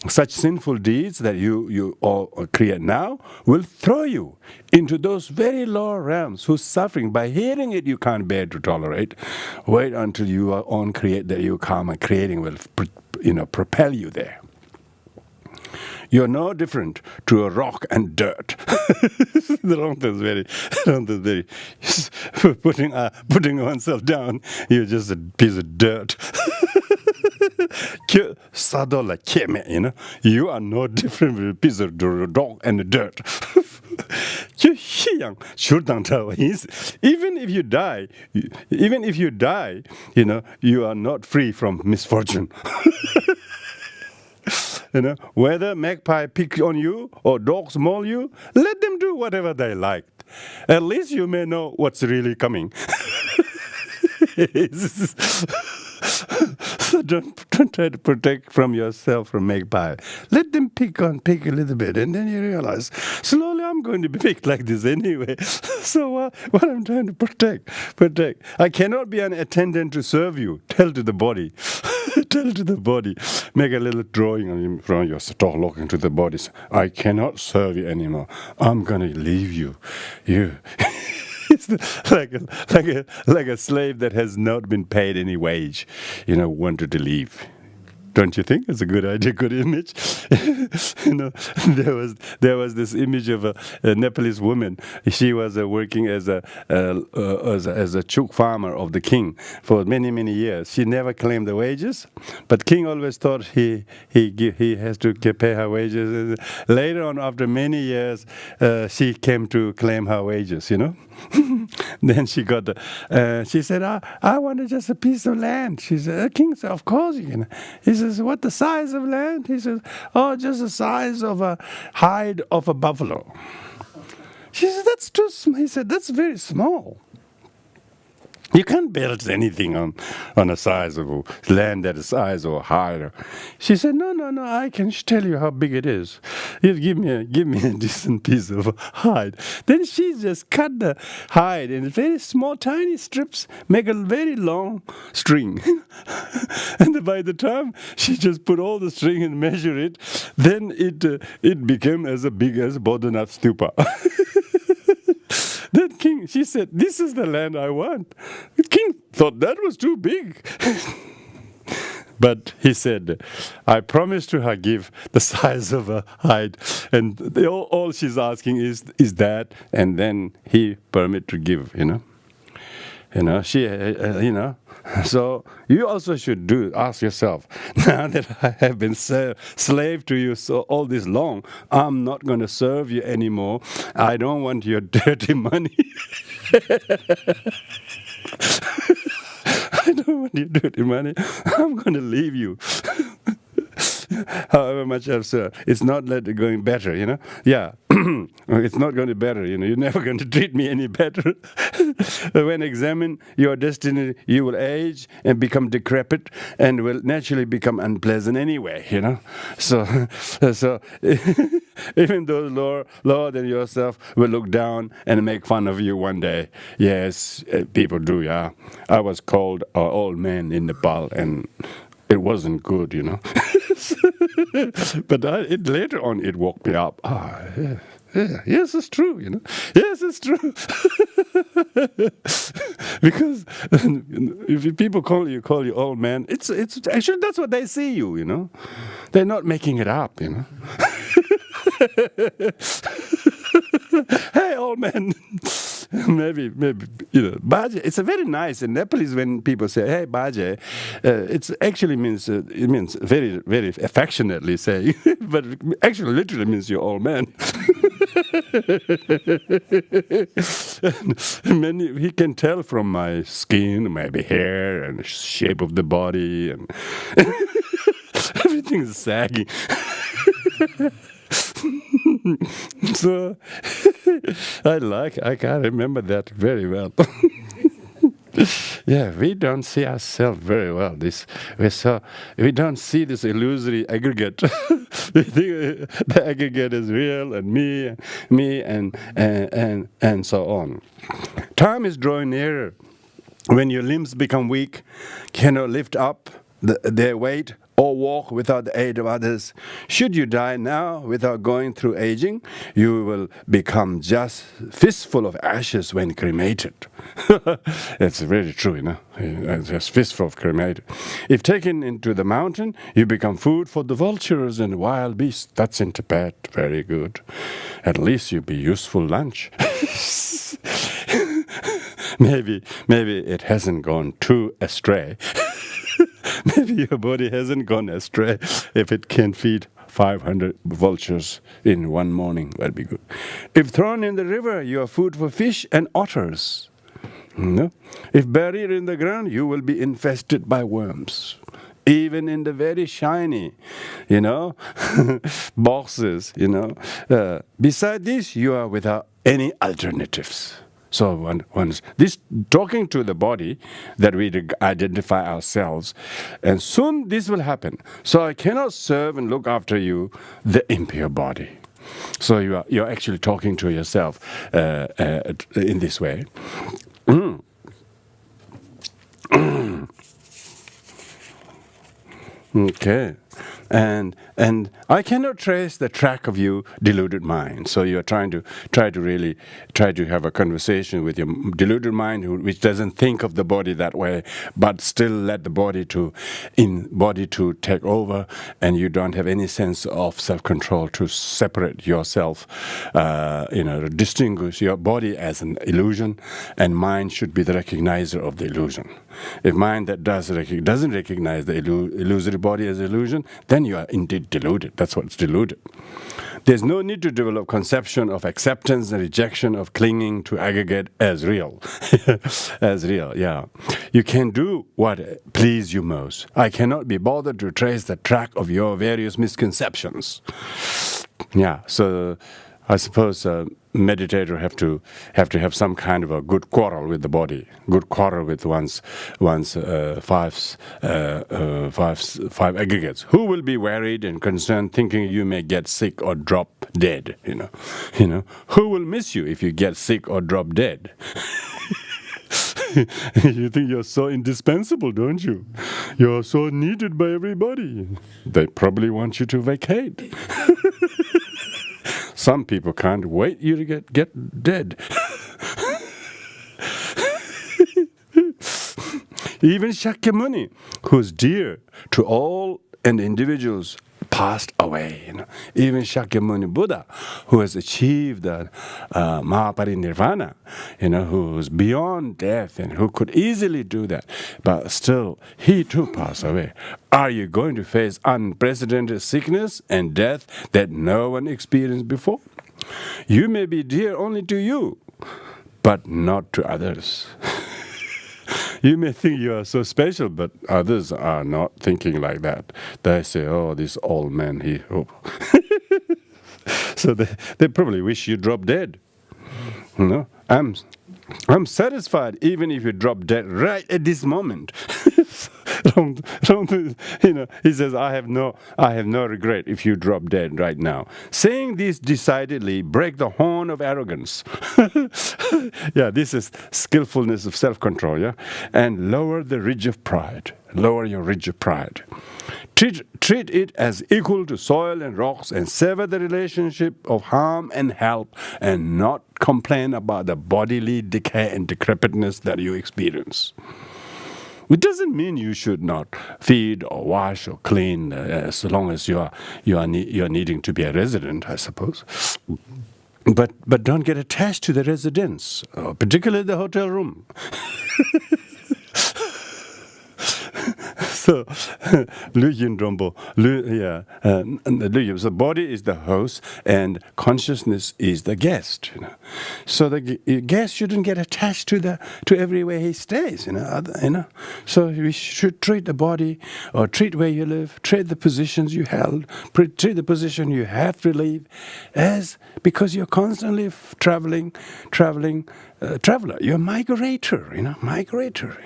such sinful deeds that you all create now will throw you into those very lower realms whose suffering, by hearing it, you can't bear to tolerate. Wait until your own create that you karma creating will propel you there. You're no different to a rock and dirt. The Rongton is very putting oneself down. You're just a piece of dirt. You are no different from a piece of rock and dirt. Even if you die, you are not free from misfortune. Whether magpie pick on you or dogs maul you, let them do whatever they like. At least you may know what's really coming. So don't try to protect from yourself from magpie. Let them pick a little bit, and then you realize, slowly I'm going to be picked like this anyway. So what I'm trying to protect. I cannot be an attendant to serve you. Tell to the body. Tell to the body. Make a little drawing on from your store, look into the body. I cannot serve you anymore. I'm going to leave you. It's like a slave that has not been paid any wage, wanted to leave. Don't you think it's a good idea, good image? There was this image of a Nepalese woman. She was working as a chook farmer of the king for many years. She never claimed the wages, but king always thought he has to pay her wages. Later on, after many years, she came to claim her wages. Then she got she said, I wanted just a piece of land. She said, king said, of course you can. He says, what the size of land? He says, oh, just the size of a hide of a buffalo. She said, that's too small. He said, that's very small. You can't build anything on a size of land that is size or higher. She said, no, I can tell you how big it is. You give me a decent piece of hide. Then she just cut the hide in very small, tiny strips, make a very long string. And by the time she just put all the string and measure it, then it became as big as Bodhanath Stupa. Then king, she said, this is the land I want. The king thought that was too big. But he said, I promise to her give the size of a hide. And all she's asking is that, and then he permit to give, So you also should ask yourself, now that I have been slave to you so all this long, I'm not going to serve you anymore. I don't want your dirty money. I don't want your dirty money. I'm going to leave you. However much I've served, it's not going better, Yeah, it's not going to better, You're never going to treat me any better. When examine your destiny, you will age and become decrepit and will naturally become unpleasant anyway, So even those lower than yourself will look down and make fun of you one day. Yes, people do, yeah. I was called an old man in Nepal, and it wasn't good, But later on, it woke me up. Yes, it's true, Yes, it's true. Because if people call you old man, it's actually that's what they see you, They're not making it up, Hey, old man. maybe, Baje. It's a very nice in Nepalese when people say, "Hey, Baje." It actually means it means very, very affectionately saying, but actually literally means you're old man. He can tell from my skin, maybe hair, and shape of the body, and everything's saggy. So I can remember that very well. Yeah, we don't see ourselves very well. We don't see this illusory aggregate. We think the aggregate is real, and me, and so on. Time is drawing nearer. When your limbs become weak, cannot lift up their weight or walk without the aid of others, should you die now without going through aging, you will become just fistful of ashes when cremated. It's very true, you know. Just fistful of cremated. If taken into the mountain, you become food for the vultures and wild beasts. That's in Tibet. Very good. At least you'll be useful lunch. Maybe it hasn't gone too astray. Maybe your body hasn't gone astray if it can feed 500 vultures in one morning. That'd be good. If thrown in the river, you are food for fish and otters. No? If buried in the ground, you will be infested by worms. Even in the very shiny, you know, boxes, you know. Beside this, you are without any alternatives. So once this talking to the body that we identify ourselves, and soon this will happen. So I cannot serve and look after you, the impure body. So you're actually talking to yourself in this way. Okay. And I cannot trace the track of you deluded mind. So you're trying to have a conversation with your deluded mind, which doesn't think of the body that way, but still let the body to take over, and you don't have any sense of self-control to separate yourself, distinguish your body as an illusion, and mind should be the recognizer of the illusion. If mind that doesn't recognize the illusory body as illusion, then you are indeed deluded. That's what's deluded. There's no need to develop conception of acceptance and rejection of clinging to aggregate as real. As real, yeah. You can do what please you most. I cannot be bothered to trace the track of your various misconceptions. Yeah, so I suppose meditator have to have some kind of a good quarrel with the body, good quarrel with one's five aggregates. Who will be worried and concerned, thinking you may get sick or drop dead? You know, who will miss you if you get sick or drop dead? You think you're so indispensable, don't you? You're so needed by everybody. They probably want you to vacate. Some people can't wait you to get dead. Even Shakyamuni, who's dear to all and individuals, passed away. You know. Even Shakyamuni Buddha, who has achieved the Mahaparinirvana, who's beyond death and who could easily do that, but still, he too passed away. Are you going to face unprecedented sickness and death that no one experienced before? You may be dear only to you, but not to others. You may think you are so special, but others are not thinking like that. They say, oh, this old man, So they probably wish you drop dead. I'm satisfied even if you drop dead right at this moment. He says, I have no regret if you drop dead right now. Saying this decidedly break the horn of arrogance. Yeah, this is skillfulness of self-control, yeah? And lower the ridge of pride. Lower your ridge of pride. Treat it as equal to soil and rocks, and sever the relationship of harm and help, and not complain about the bodily decay and decrepitness that you experience. It doesn't mean you should not feed or wash or clean as long as you are needing to be a resident, I suppose. But don't get attached to the residence, particularly the hotel room. So, Lüyin Drombo, so body is the host and consciousness is the guest. So the guest shouldn't get attached to everywhere he stays. So we should treat the body, or treat where you live, treat the positions you held, treat the position you have to leave, as because you're constantly traveling. Traveler, you're a migrator, migrator.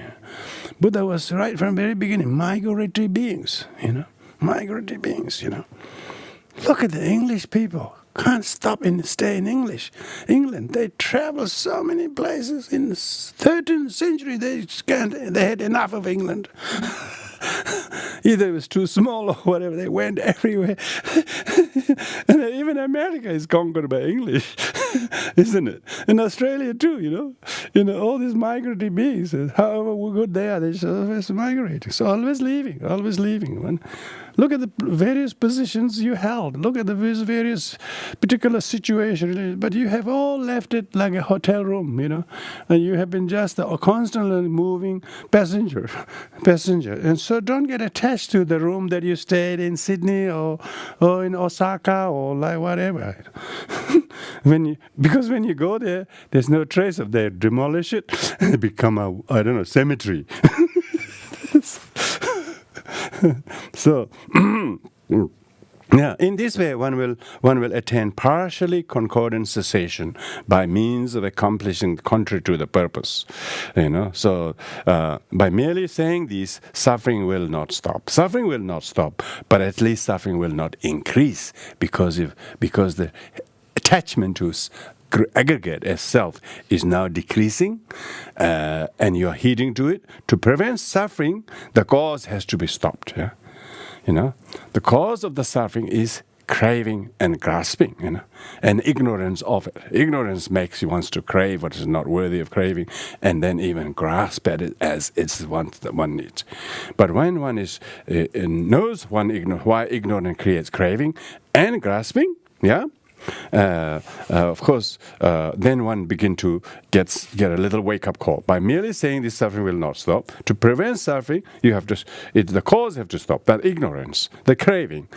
Buddha was right from the very beginning, migratory beings, migratory beings, Look at the English people, can't stop and stay in England. They travel so many places. In the 13th century, they had enough of England. Either it was too small or whatever. They went everywhere. And even America is conquered by English, isn't it? And Australia too, all these migratory beings, however good they are, they're always migrating. So always leaving. Look at the various positions you held. Look at the various particular situations. But you have all left it like a hotel room, and you have been just a constantly moving passenger. And so don't get attached to the room that you stayed in Sydney or in Osaka or like whatever. Because when you go there, there's no trace of they demolish it and it become a cemetery. So, in this way, one will attain partially concordant cessation by means of accomplishing contrary to the purpose. So by merely saying this, suffering will not stop. Suffering will not stop, but at least suffering will not increase because the attachment to aggregate as self is now decreasing, and you are heeding to it. To prevent suffering, the cause has to be stopped. Yeah? The cause of the suffering is craving and grasping, and ignorance of it. Ignorance makes you wants to crave what is not worthy of craving, and then even grasp at it as it's one that one needs. But when one knows why ignorance creates craving and grasping, of course, then one begin to get a little wake-up call. By merely saying this suffering will not stop, to prevent suffering, the cause have to stop, that ignorance, the craving.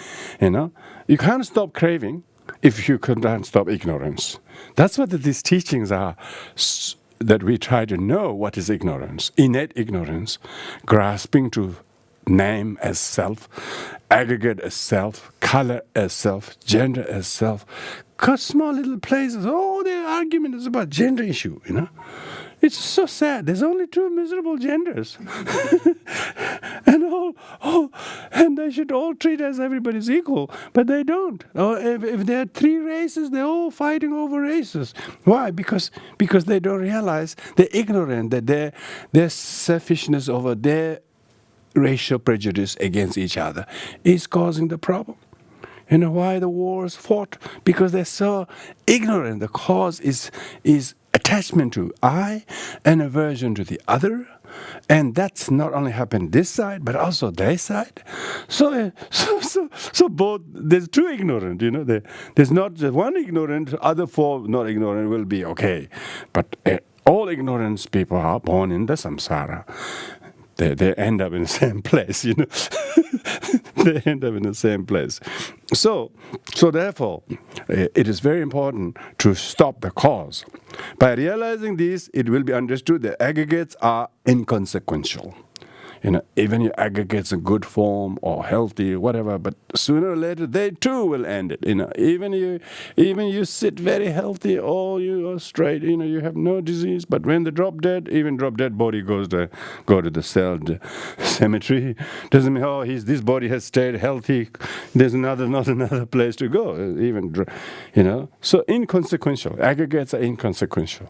You can't stop craving if you can't stop ignorance. That's what these teachings are, that we try to know what is ignorance, innate ignorance, grasping to name as self, aggregate as self, color as self, gender as self. Cut small little places. Oh, the argument is about gender issue, It's so sad. There's only two miserable genders. And they should all treat as everybody's equal, but they don't. Or if there are three races, they're all fighting over races. Why? Because they don't realize, they're ignorant that their selfishness over their racial prejudice against each other is causing the problem. Why the wars fought? Because they're so ignorant. The cause is attachment to I and aversion to the other. And that's not only happened this side, but also their side. So both, there's two ignorant, there's not just one ignorant, other four not ignorant will be okay. But all ignorance people are born in the samsara. They end up in the same place, They end up in the same place. So therefore, it is very important to stop the cause. By realizing this, it will be understood that aggregates are inconsequential. Even your aggregates in good form or healthy, whatever, but sooner or later they too will end it. Even you sit very healthy, or you are straight, you have no disease, but when the drop dead body go to the cemetery. Doesn't mean this body has stayed healthy. There's not another place to go. So inconsequential. Aggregates are inconsequential,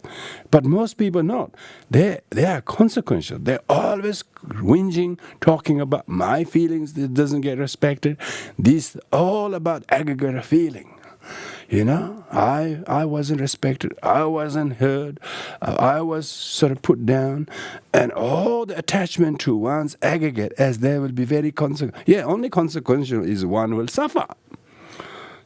but most people not. They are consequential. They're always whinging, talking about my feelings that doesn't get respected. This all about aggregate feeling. I wasn't respected. I wasn't heard. I was sort of put down. And all the attachment to one's aggregate, as there will be very consequential. Yeah, only consequential is one will suffer.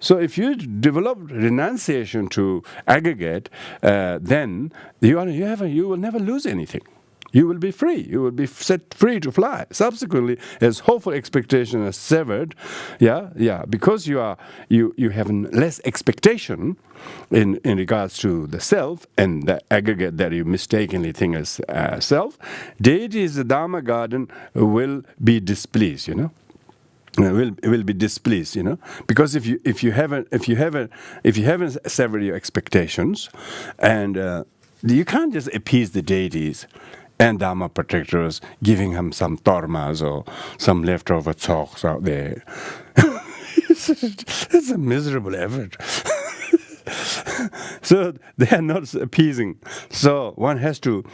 So if you develop renunciation to aggregate, then you will never lose anything. You will be free. You will be set free to fly. Subsequently, as hopeful expectation is severed, because you have less expectation in regards to the self and the aggregate that you mistakenly think as self, deities, the Dharma garden will be displeased. Will be displeased, because if you haven't severed your expectations, and you can't just appease the deities and Dharma protectors, giving them some tormas or some leftover talks out there. It's a miserable effort. So they are not appeasing. So one has to,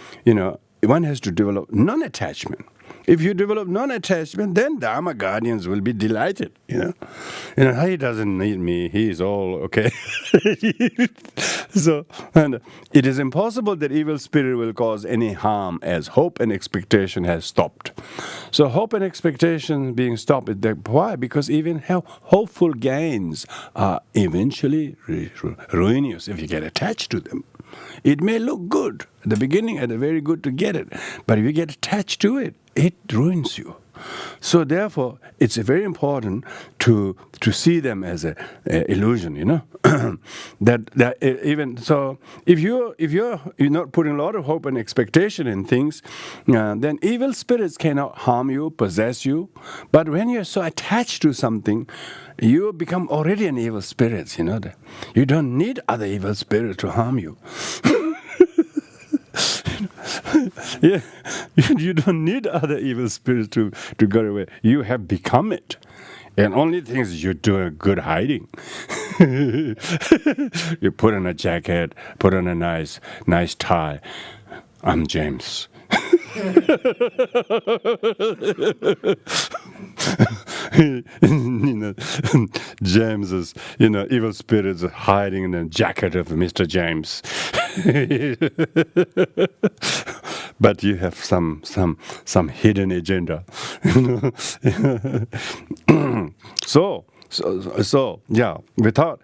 one has to develop non-attachment. If you develop non-attachment, then Dharma guardians will be delighted. He doesn't need me. He is all okay. So, and it is impossible that evil spirit will cause any harm, as hope and expectation has stopped. So hope and expectation being stopped. Why? Because even hopeful gains are eventually ruinous if you get attached to them. It may look good at the beginning, very good to get it, but if you get attached to it, it ruins you. So therefore, it's very important to see them as a illusion. That even so, if you're not putting a lot of hope and expectation in things, then evil spirits cannot harm you, possess you. But when you're so attached to something, you become already an evil spirit. That you don't need other evil spirits to harm you. Yeah, you don't need other evil spirits to go away. You have become it. And only thing is you do a good hiding. You put on a jacket, put on a nice tie. I'm James. James is, evil spirits are hiding in the jacket of Mr. James. But you have some hidden agenda. So yeah, without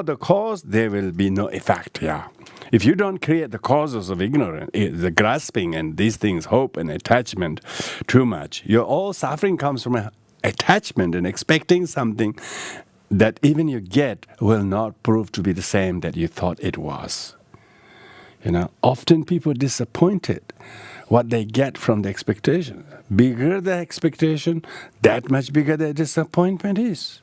the cause, there will be no effect. Yeah. If you don't create the causes of ignorance, the grasping and these things, hope and attachment too much, your all suffering comes from attachment and expecting something that even you get will not prove to be the same that you thought it was. Often people are disappointed what they get from the expectation. Bigger the expectation, that much bigger the disappointment is.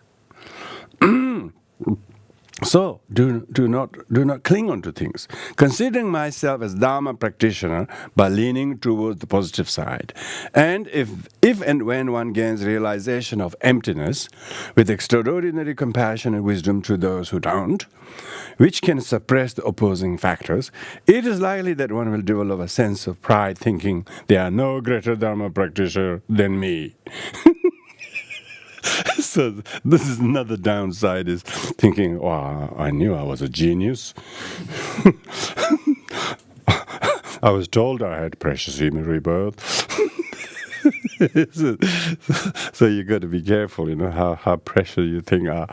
So do not cling on to things. Considering myself as Dharma practitioner by leaning towards the positive side, and if and when one gains realization of emptiness with extraordinary compassion and wisdom to those who don't, which can suppress the opposing factors, it is likely that one will develop a sense of pride, thinking there are no greater Dharma practitioner than me. So this is another downside, is thinking, wow, I knew I was a genius. I was told I had precious human rebirth. So you got to be careful, how precious you think are.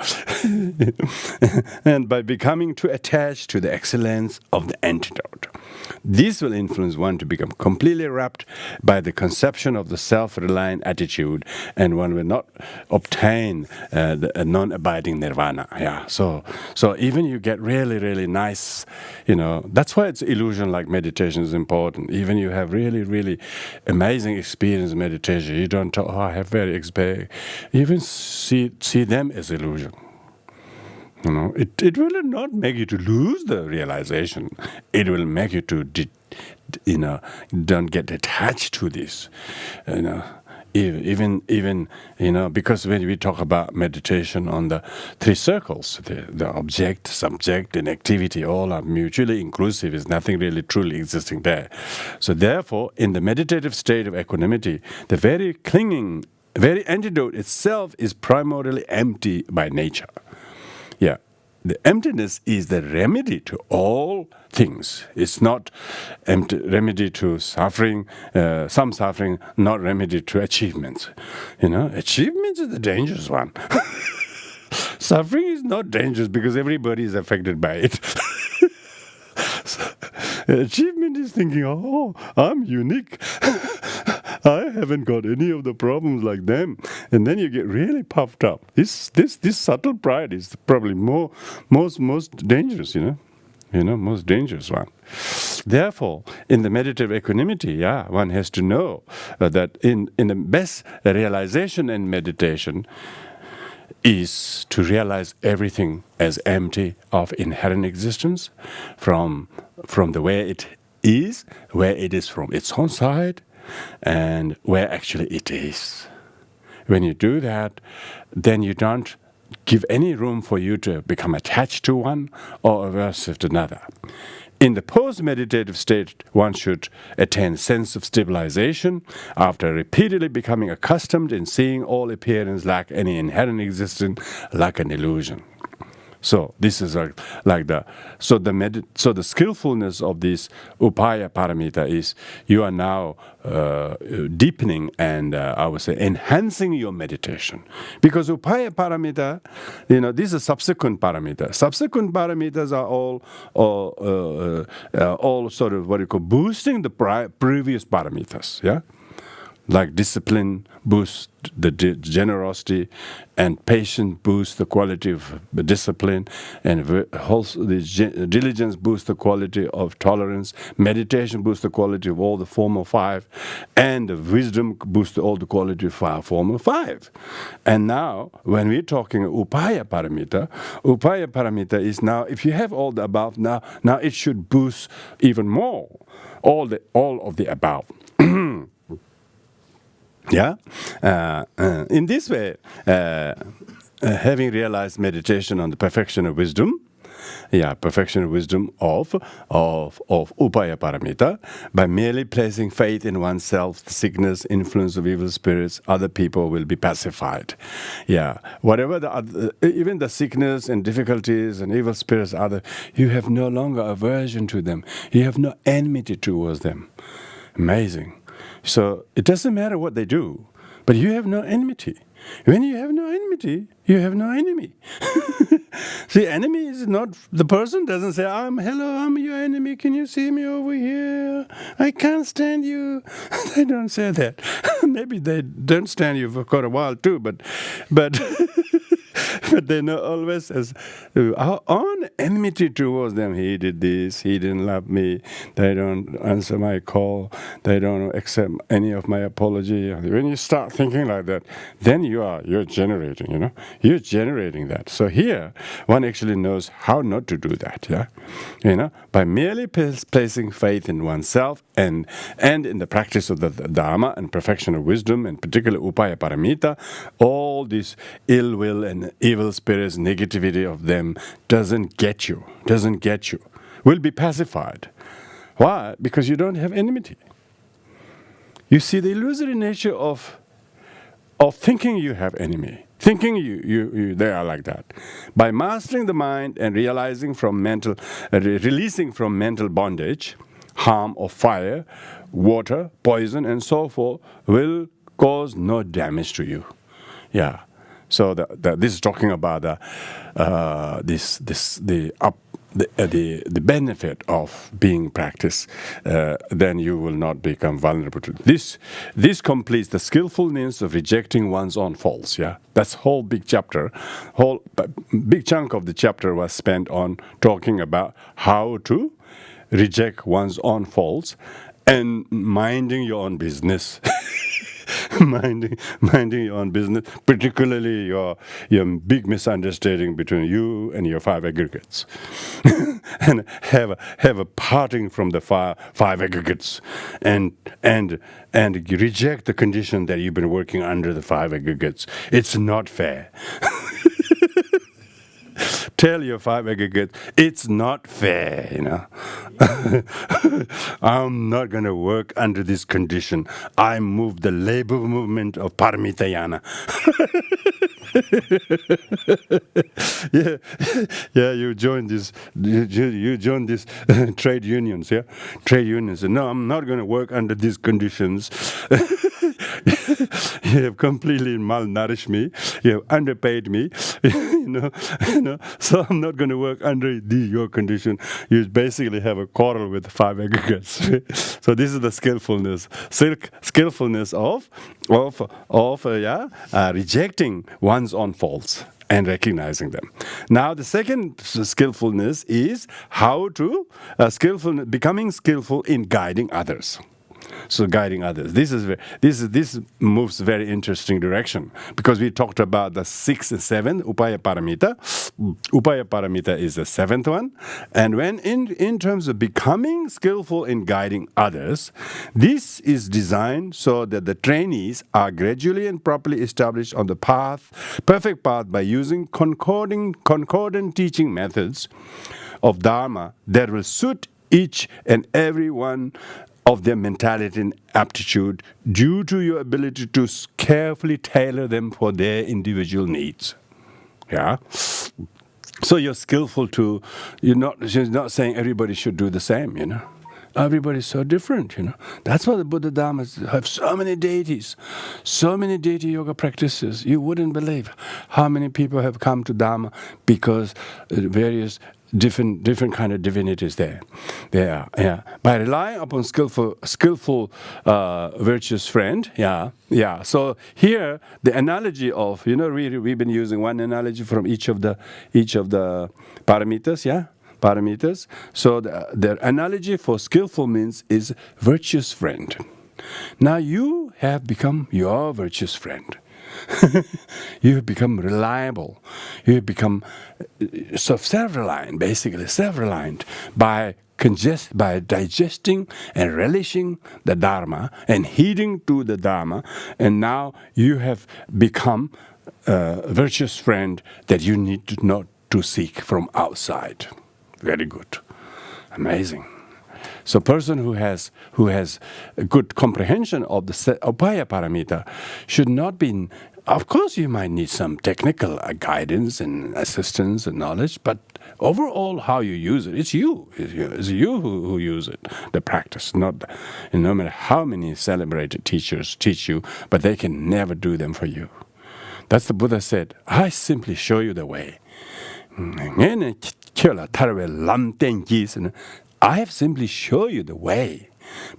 And by becoming too attached to the excellence of the antidote, this will influence one to become completely wrapped by the conception of the self-reliant attitude, and one will not obtain the non-abiding nirvana. Yeah. So even you get really, really nice, that's why it's illusion like meditation is important. Even you have really, really amazing experience in meditation, you don't talk, I have very experience. Even see them as illusion. It will not make you to lose the realization. It will make you to, don't get attached to this. Even because when we talk about meditation on the three circles, the object, subject, and activity, all are mutually inclusive. There's nothing really truly existing there. So therefore, in the meditative state of equanimity, the very antidote itself is primarily empty by nature. Yeah. The emptiness is the remedy to all things. It's not remedy to suffering, some suffering, not remedy to achievements. Achievements is the dangerous one. Suffering is not dangerous because everybody is affected by it. So, achievement is thinking, oh, I'm unique. I haven't got any of the problems like them. And then you get really puffed up. This subtle pride is probably most dangerous, most dangerous one. Therefore, in the meditative equanimity, one has to know that in the best realization in meditation is to realize everything as empty of inherent existence from the way it is from its own side, and where actually it is. When you do that, then you don't give any room for you to become attached to one or aversive to another. In the post-meditative state, one should attain sense of stabilization after repeatedly becoming accustomed in seeing all appearance lack any inherent existence, like an illusion. So this is the skillfulness of this upaya paramita is you are now deepening and I would say enhancing your meditation, because upaya paramita, these are subsequent paramita. Subsequent paramitas are all sort of what you call boosting the previous paramitas. Yeah. Like discipline boosts the generosity, and patience boosts the quality of the discipline, and also the diligence boosts the quality of tolerance, meditation boosts the quality of all the former 5, and the wisdom boosts all the quality of former 5. And now, when we're talking upaya paramita is now, if you have all the above, now it should boost even more all of the above. Yeah, in this way, having realized meditation on the perfection of wisdom, perfection of wisdom of upaya paramita, by merely placing faith in oneself, the sickness, influence of evil spirits, other people will be pacified. Yeah, whatever even the sickness and difficulties and evil spirits are, you have no longer aversion to them. You have no enmity towards them. Amazing. So it doesn't matter what they do, but you have no enmity. When you have no enmity, you have no enemy. See, enemy is not, the person doesn't say, I'm your enemy, can you see me over here? I can't stand you. They don't say that. Maybe they don't stand you for quite a while too, but but they know always as our own enmity towards them. He did this, he didn't love me, they don't answer my call, they don't accept any of my apology. When you start thinking like that, then you're generating, you're generating that. So here, one actually knows how not to do that, by merely placing faith in oneself and in the practice of the Dharma and perfection of wisdom, and particularly upaya paramita, all this ill will and evil spirits, negativity of them doesn't get you, will be pacified. Why? Because you don't have enmity. You see the illusory nature of thinking you have enemy, thinking they are like that. By mastering the mind and releasing from mental bondage, harm of fire, water, poison, and so forth will cause no damage to you. Yeah. So this is talking about the benefit of being practiced. Then you will not become vulnerable to this. This completes the skillfulness of rejecting one's own faults. Yeah, that's whole big chapter. Whole big chunk of the chapter was spent on talking about how to reject one's own faults and minding your own business. minding your own business, particularly your big misunderstanding between you and your 5 aggregates, and have a parting from the 5 aggregates, and reject the condition that you've been working under the 5 aggregates. It's not fair. Tell your 5 aggregates, it's not fair, I'm not going to work under this condition. I move the labor movement of Paramitayana. You join this. You join these trade unions. Yeah, trade unions. No, I'm not going to work under these conditions. You have completely malnourished me. You have underpaid me. So I'm not going to work under your condition. You basically have a quarrel with 5 aggregates. So this is the skillfulness of rejecting one's own faults and recognizing them. Now the second skillfulness is how to becoming skillful in guiding others. So guiding others. This moves very interesting direction, because we talked about the 6 and 7 upaya paramita. Upaya paramita is the 7th one, and when in terms of becoming skillful in guiding others, this is designed so that the trainees are gradually and properly established on the perfect path, by using concordant teaching methods of Dharma that will suit each and every one of their mentality and aptitude due to your ability to carefully tailor them for their individual needs. Yeah? So you're skillful to, she's not saying everybody should do the same, Everybody's so different, That's why the Buddha Dhammas have so many deities, so many deity yoga practices. You wouldn't believe how many people have come to Dhamma because various different kind of divinities there. Yeah. By relying upon skillful, virtuous friend. Yeah. So here the analogy of we've been using one analogy from each of the paramitas. Yeah. Paramitas. So the analogy for skillful means is virtuous friend. Now you have become your virtuous friend. You have become reliable. You have become self-reliant, basically self-reliant by digesting and relishing the Dharma and heeding to the Dharma. And now you have become a virtuous friend that you need not to seek from outside. Very good. Amazing. So a person who has a good comprehension of the Upaya Paramita should not be, of course you might need some technical guidance and assistance and knowledge, but overall how you use it, it's you who use it, the practice, not no matter how many celebrated teachers teach you, but they can never do them for you. That's the Buddha said, I simply show you the way. I have simply shown you the way,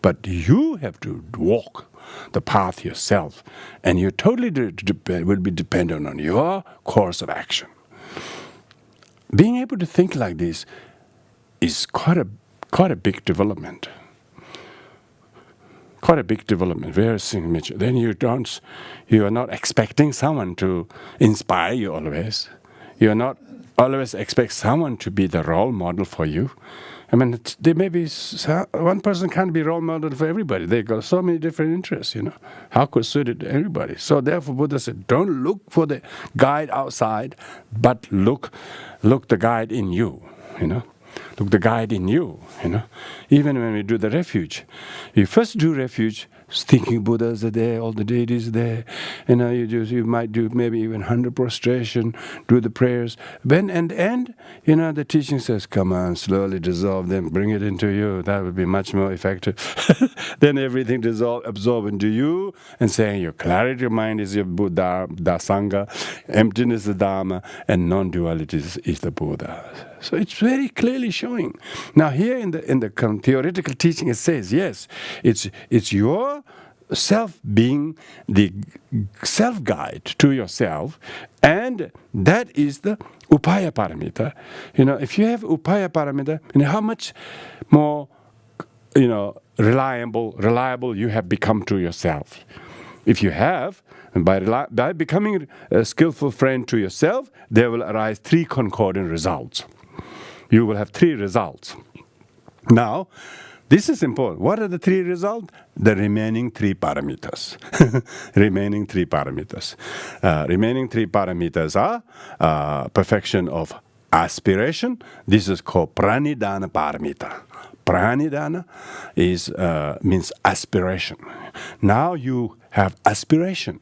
but you have to walk the path yourself, and you totally will be dependent on your course of action. Being able to think like this is quite a big development. Quite a big development, very significant. Then you are not expecting someone to inspire you always. You are not always expect someone to be the role model for you. I mean, there may be one person can't be role model for everybody. They got so many different interests, How could suit it to everybody? So therefore, Buddha said, don't look for the guide outside, but look the guide in you, Look the guide in you, Even when we do the refuge, you first do refuge, thinking Buddhas are there, all the deities are there. You might do maybe even 100 prostration, do the prayers. When at the end, the teaching says, come on, slowly dissolve them, bring it into you. That would be much more effective. Then everything absorb into you, and saying your clarity of mind is your Buddha, the Sangha, emptiness is the Dharma, and non-duality is the Buddha. So it's very clearly showing. Now here in the theoretical teaching, it says, yes, it's your self being the self-guide to yourself, and that is the Upaya Paramita. If you have Upaya Paramita, how much more, reliable you have become to yourself. If you have, and by becoming a skillful friend to yourself, there will arise 3 concordant results. You will have 3 results. Now, this is important. What are the 3 results? The remaining 3 paramitas. Remaining 3 paramitas. Remaining 3 paramitas are perfection of aspiration. This is called pranidhana paramita. Pranidhana means aspiration. Now you have aspiration.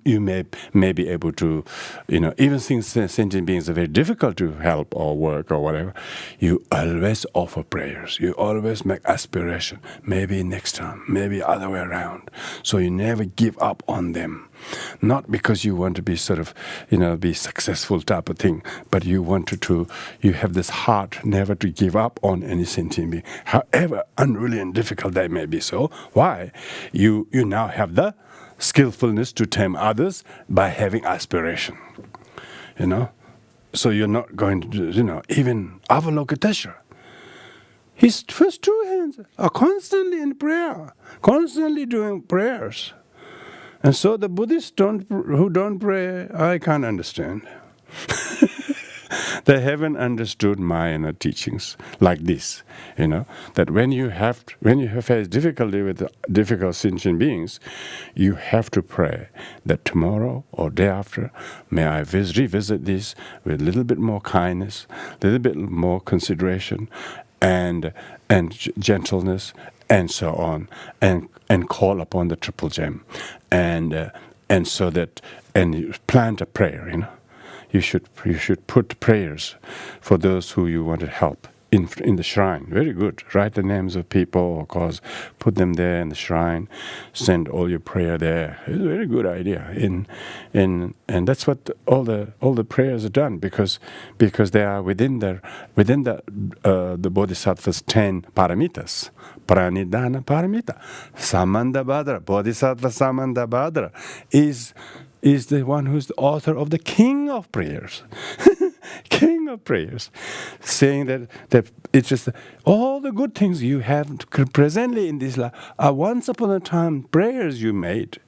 You may be able to, even since sentient beings are very difficult to help or work or whatever, you always offer prayers. You always make aspiration. Maybe next time, maybe other way around. So you never give up on them. Not because you want to be sort of, be successful type of thing, but you have this heart never to give up on any sentient being, however unruly and difficult they may be. So why? You now have the skillfulness to tame others by having aspiration, So you're not going to do, even Avalokiteshvara. His first 2 hands are constantly in prayer, constantly doing prayers. And so the Buddhists who don't pray, I can't understand. They haven't understood Mahayana teachings like this, that when you have faced difficulty with difficult sentient beings, you have to pray that tomorrow or day after, may I revisit this with a little bit more kindness, a little bit more consideration, gentleness, and so on, and call upon the triple gem, and so that, and you plant a prayer. You should put prayers for those who you want to help in the shrine. Very good. Write the names of people, or cause, put them there in the shrine. Send all your prayer there. It's a very good idea. And that's what all the prayers are done, because they are within the Bodhisattva's 10 paramitas. Pranidhana paramita, Samandabhadra, Bodhisattva Samandabhadra is the one who's the author of the King of Prayers. King of Prayers, saying that it's just all the good things you have presently in this life are once upon a time prayers you made.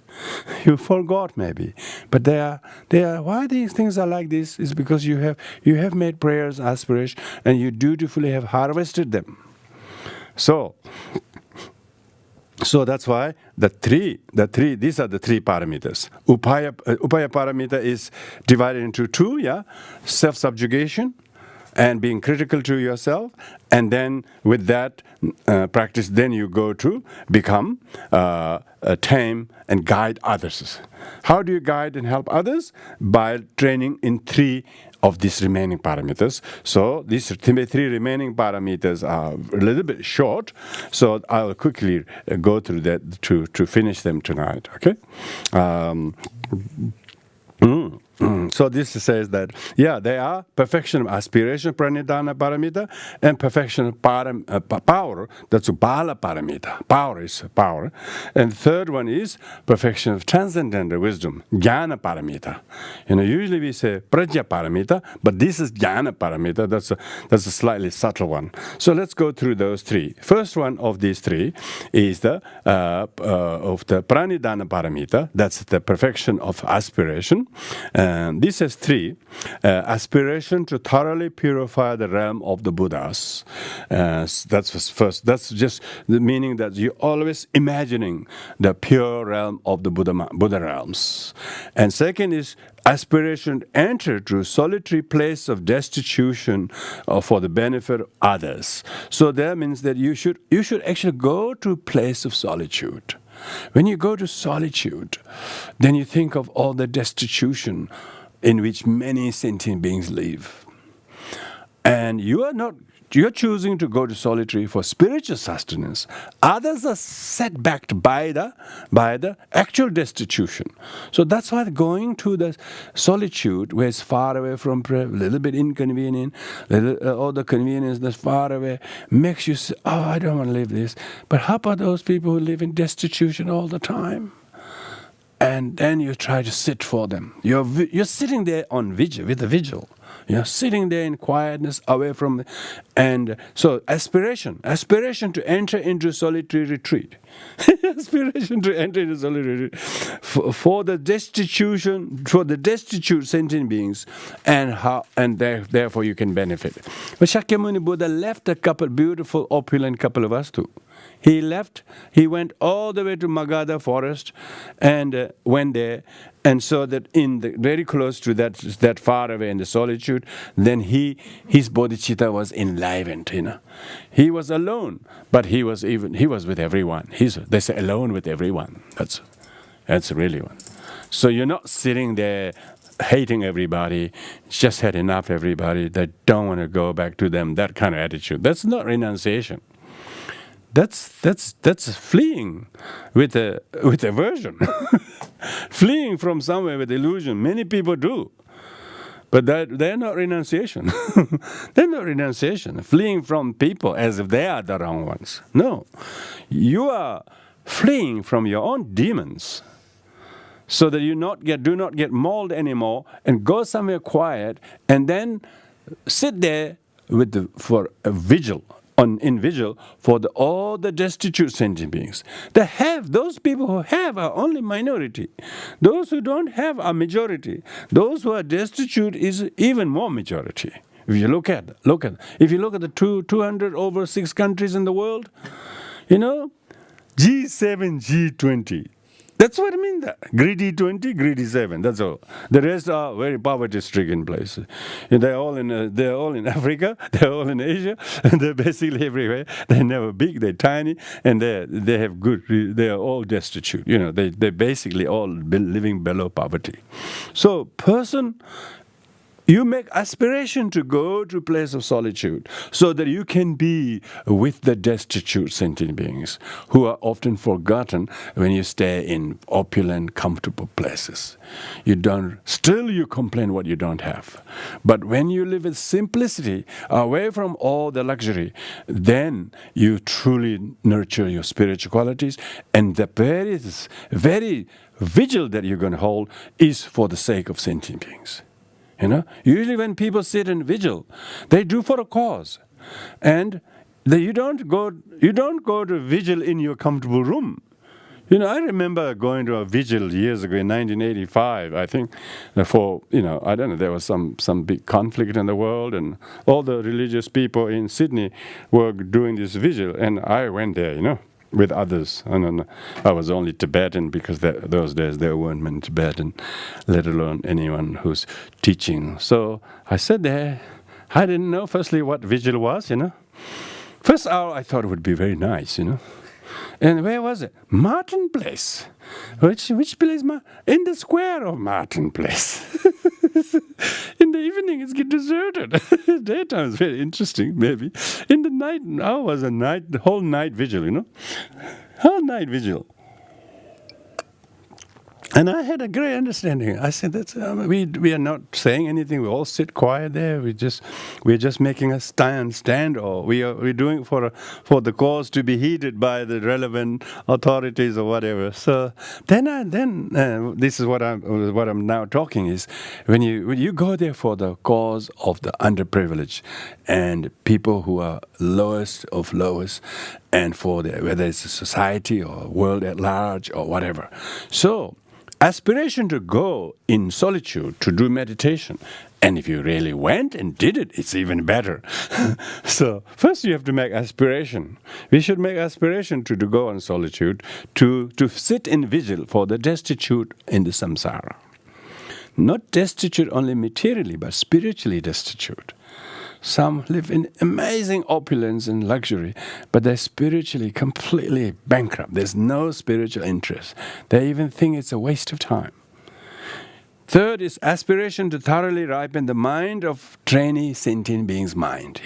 You forgot maybe, but they are. Why these things are like this is because you have made prayers, aspiration, and you dutifully have harvested them. So that's why these are the three paramitas. Upaya paramita is divided into two, self-subjugation and being critical to yourself, and then with that practice, then you go to become tame and guide others. How do you guide and help others? By training in three of these remaining paramitas. So these three remaining paramitas are a little bit short, so I'll quickly go through that to finish them tonight. Okay. So this says that, they are perfection of aspiration, pranidhana paramita, and perfection of power, that's Bala paramita. Power is power. And the third one is perfection of transcendental wisdom, jnana paramita. Usually we say prajna paramita, but this is jnana paramita. That's a slightly subtle one. So let's go through those three. First one of these three is the pranidhana paramita. That's the perfection of aspiration. This has three. Aspiration to thoroughly purify the realm of the Buddhas. That's first. That's just the meaning that you're always imagining the pure realm of the Buddha realms. And second is aspiration to enter to solitary place of destitution for the benefit of others. So that means that you should actually go to a place of solitude. When you go to solitude, then you think of all the destitution in which many sentient beings live. And you're choosing to go to solitary for spiritual sustenance. Others are set back by the actual destitution. So that's why going to the solitude, where it's far away from prayer, a little bit inconvenient, all the convenience that's far away, makes you say, I don't want to live this. But how about those people who live in destitution all the time? And then you try to sit for them. You're sitting there on vigil, with a vigil. You're sitting there in quietness, away from, and so aspiration to enter into solitary retreat. Aspiration to enter into solitary retreat for the destitute sentient beings, and therefore you can benefit. But Shakyamuni Buddha left a beautiful opulent couple of vastu. He went all the way to Magadha forest and went there, and so that very close to that far away in the solitude, then his bodhicitta was enlivened. He was alone, but he was with everyone. They say alone with everyone. That's really one. So you're not sitting there hating everybody, just had enough everybody, they don't want to go back to them, that kind of attitude. That's not renunciation. That's fleeing with aversion. Fleeing from somewhere with illusion. Many people do. But they're not renunciation. They're not renunciation. Fleeing from people as if they are the wrong ones. No. You are fleeing from your own demons, so that you do not get mauled anymore, and go somewhere quiet, and then sit there for a vigil. In vigil for all the destitute sentient beings. Those people who have are only minority. Those who don't have are majority. Those who are destitute is even more majority. If you look at the 200 over 6 countries in the world, G7, G20, That's what I mean. That greedy 20, greedy 7. That's all. The rest are very poverty-stricken places. And they're all in Africa. They're all in Asia. And they're basically everywhere. They're never big. They're tiny, and they have good. They are all destitute. They're basically all living below poverty. So, person. You make aspiration to go to a place of solitude so that you can be with the destitute sentient beings who are often forgotten when you stay in opulent, comfortable places. You complain what you don't have. But when you live with simplicity, away from all the luxury, then you truly nurture your spiritual qualities, and the very vigil that you're going to hold is for the sake of sentient beings. Usually when people sit in vigil, they do for a cause, and you don't go to vigil in your comfortable room. I remember going to a vigil years ago in 1985. I think I don't know, there was some big conflict in the world, and all the religious people in Sydney were doing this vigil, and I went there, with others. And I was only Tibetan because those days there weren't many Tibetan, let alone anyone who's teaching. So I sat there. I didn't know, firstly, what vigil was, First hour I thought it would be very nice, And where was it? Martin Place. Which place? In the square of Martin Place. In the evening, it's get deserted. Daytime is very interesting, maybe. In the night, was the whole night vigil, Whole night vigil. And I had a great understanding. I said, "That's we are not saying anything. We all sit quiet there. We're just making a stand, or we're doing it for the cause to be heeded by the relevant authorities or whatever." So then this is what I'm now talking is when you go there for the cause of the underprivileged and people who are lowest of lowest, and for whether it's a society or world at large or whatever. So. Aspiration to go in solitude to do meditation. And if you really went and did it, it's even better. So first you have to make aspiration. We should make aspiration to go in solitude, to sit in vigil for the destitute in the samsara. Not destitute only materially, but spiritually destitute. Some live in amazing opulence and luxury, but they're spiritually completely bankrupt. There's no spiritual interest. They even think it's a waste of time. Third is aspiration to thoroughly ripen the mind of trainee sentient being's mind.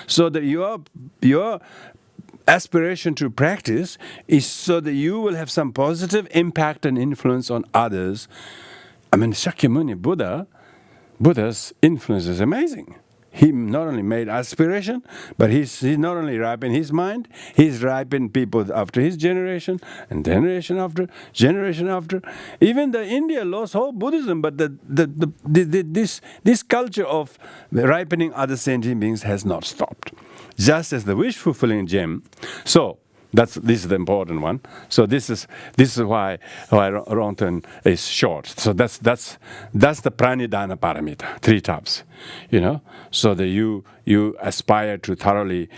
So that your aspiration to practice is so that you will have some positive impact and influence on others. Shakyamuni Buddha's influence is amazing. He not only made aspiration, but he's not only ripened his mind, he's ripened people after his generation, and generation after. Even the India lost whole Buddhism, but this culture of ripening other sentient beings has not stopped. Just as the wish-fulfilling gem. So, this is the important one. So this is why Rongton is short. So that's the pranidhana paramita, 3 taps, so that you aspire to thoroughly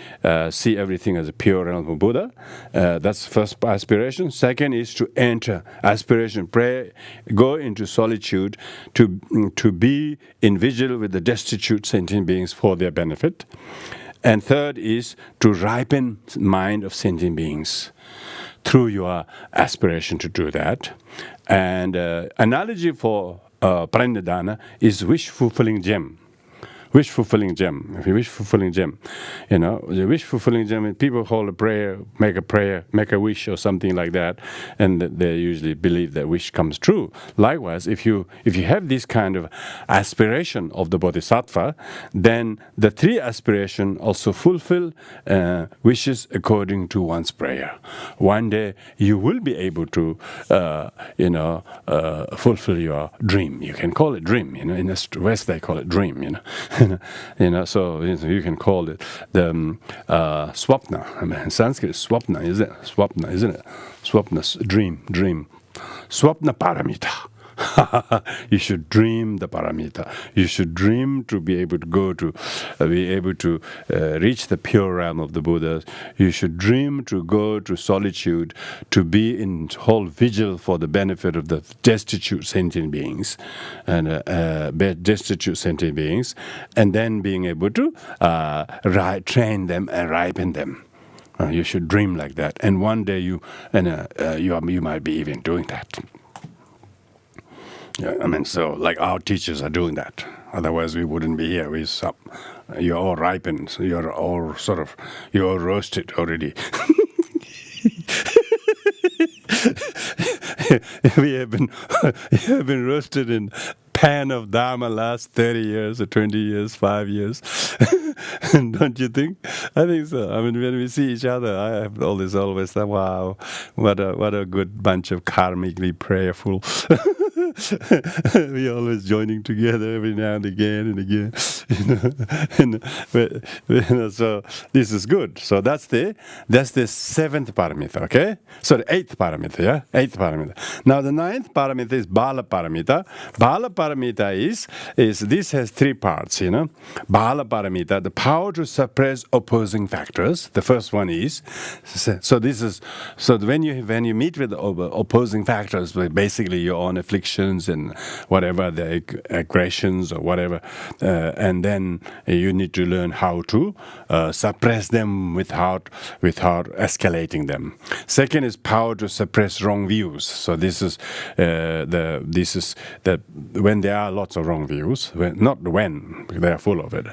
see everything as a pure realm of Buddha. That's first aspiration. Second is to enter aspiration, pray, go into solitude to be in vigil with the destitute sentient beings for their benefit. And third is to ripen mind of sentient beings through your aspiration to do that. And analogy for pranidhana is wish-fulfilling gem. Wish-fulfilling gem. The wish-fulfilling gem, people hold a prayer, make a wish or something like that, and they usually believe that wish comes true. Likewise, if you have this kind of aspiration of the bodhisattva, then the 3 aspiration also fulfill wishes according to one's prayer. One day you will be able to, fulfill your dream. You can call it dream. In the West they call it dream. So you can call it the swapna. In Sanskrit, swapna, isn't it? Swapna, isn't it? Swapna, dream. Swapna paramita. You should dream the paramita. You should dream to be able to go to, reach the pure realm of the Buddha. You should dream to go to solitude, to be in whole vigil for the benefit of the destitute sentient beings, and and then being able to train them and ripen them. You should dream like that, and one day you might be even doing that. Yeah, I mean, so like our teachers are doing that. Otherwise, we wouldn't be here. You're all ripened. So you're all roasted already. We have been roasted in pan of Dharma last 30 years or 20 years, 5 years. Don't you think? I think so. I mean, when we see each other, I have always thought, wow, what a good bunch of karmically prayerful. We always joining together every now and again. So this is good. So that's the seventh paramita, okay? So the eighth paramita, yeah? Eighth paramita. Now the ninth paramita is Bala paramita. Bala paramita is this has three parts, Bala paramita, the power to suppress opposing factors. The first one is, so when you meet with opposing factors, basically your own afflictions and whatever, the aggressions or whatever, and then you need to learn how to suppress them without escalating them. Second is power to suppress wrong views. So this is when there are lots of wrong views, not when they are full of it.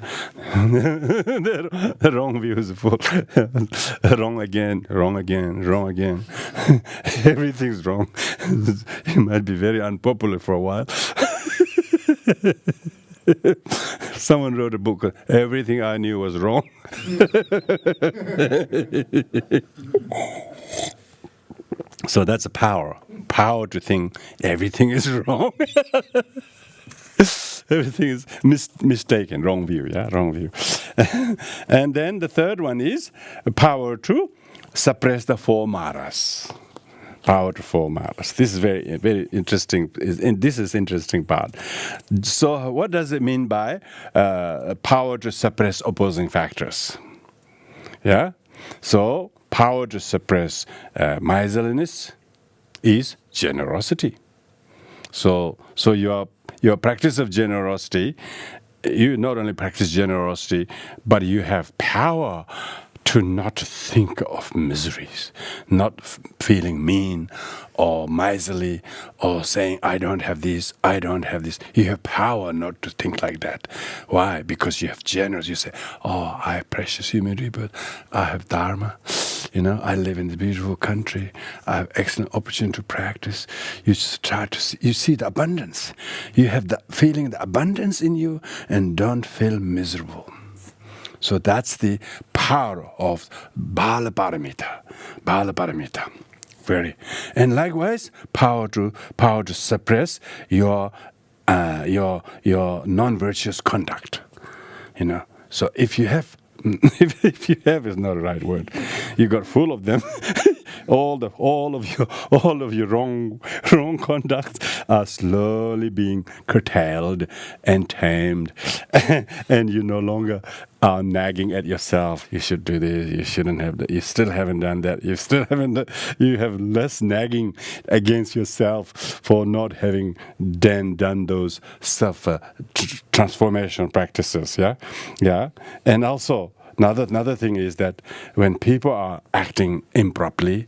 The wrong views are full. Wrong again. Everything's wrong. You might be very unpopular for a while. Someone wrote a book, Everything I Knew Was Wrong. So that's a power to think everything is wrong. Everything is mistaken, wrong view. And then the third one is power to suppress the four maras. Power to four maras. This is very, very interesting. This is interesting part. So what does it mean by power to suppress opposing factors? Yeah? So power to suppress miserliness is generosity. So your practice of generosity, you not only practice generosity, but you have power to not think of miseries, not feeling mean or miserly or saying, I don't have this. You have power not to think like that. Why? Because you have generous. You say, oh, I have precious human rebirth. I have Dharma. I live in the beautiful country. I have excellent opportunity to practice. You try to see, you see the abundance. You have the feeling, the abundance in you, and don't feel miserable. So that's the power of Bala paramita. And likewise, power to suppress your non-virtuous conduct. So if you have if you have is not the right word, you got full of them. all of your wrong conducts are slowly being curtailed and tamed, and you no longer are nagging at yourself. You should do this. You shouldn't have that. You still haven't done that. You have less nagging against yourself for not having done those self transformation practices. Yeah. And also another thing is that when people are acting improperly,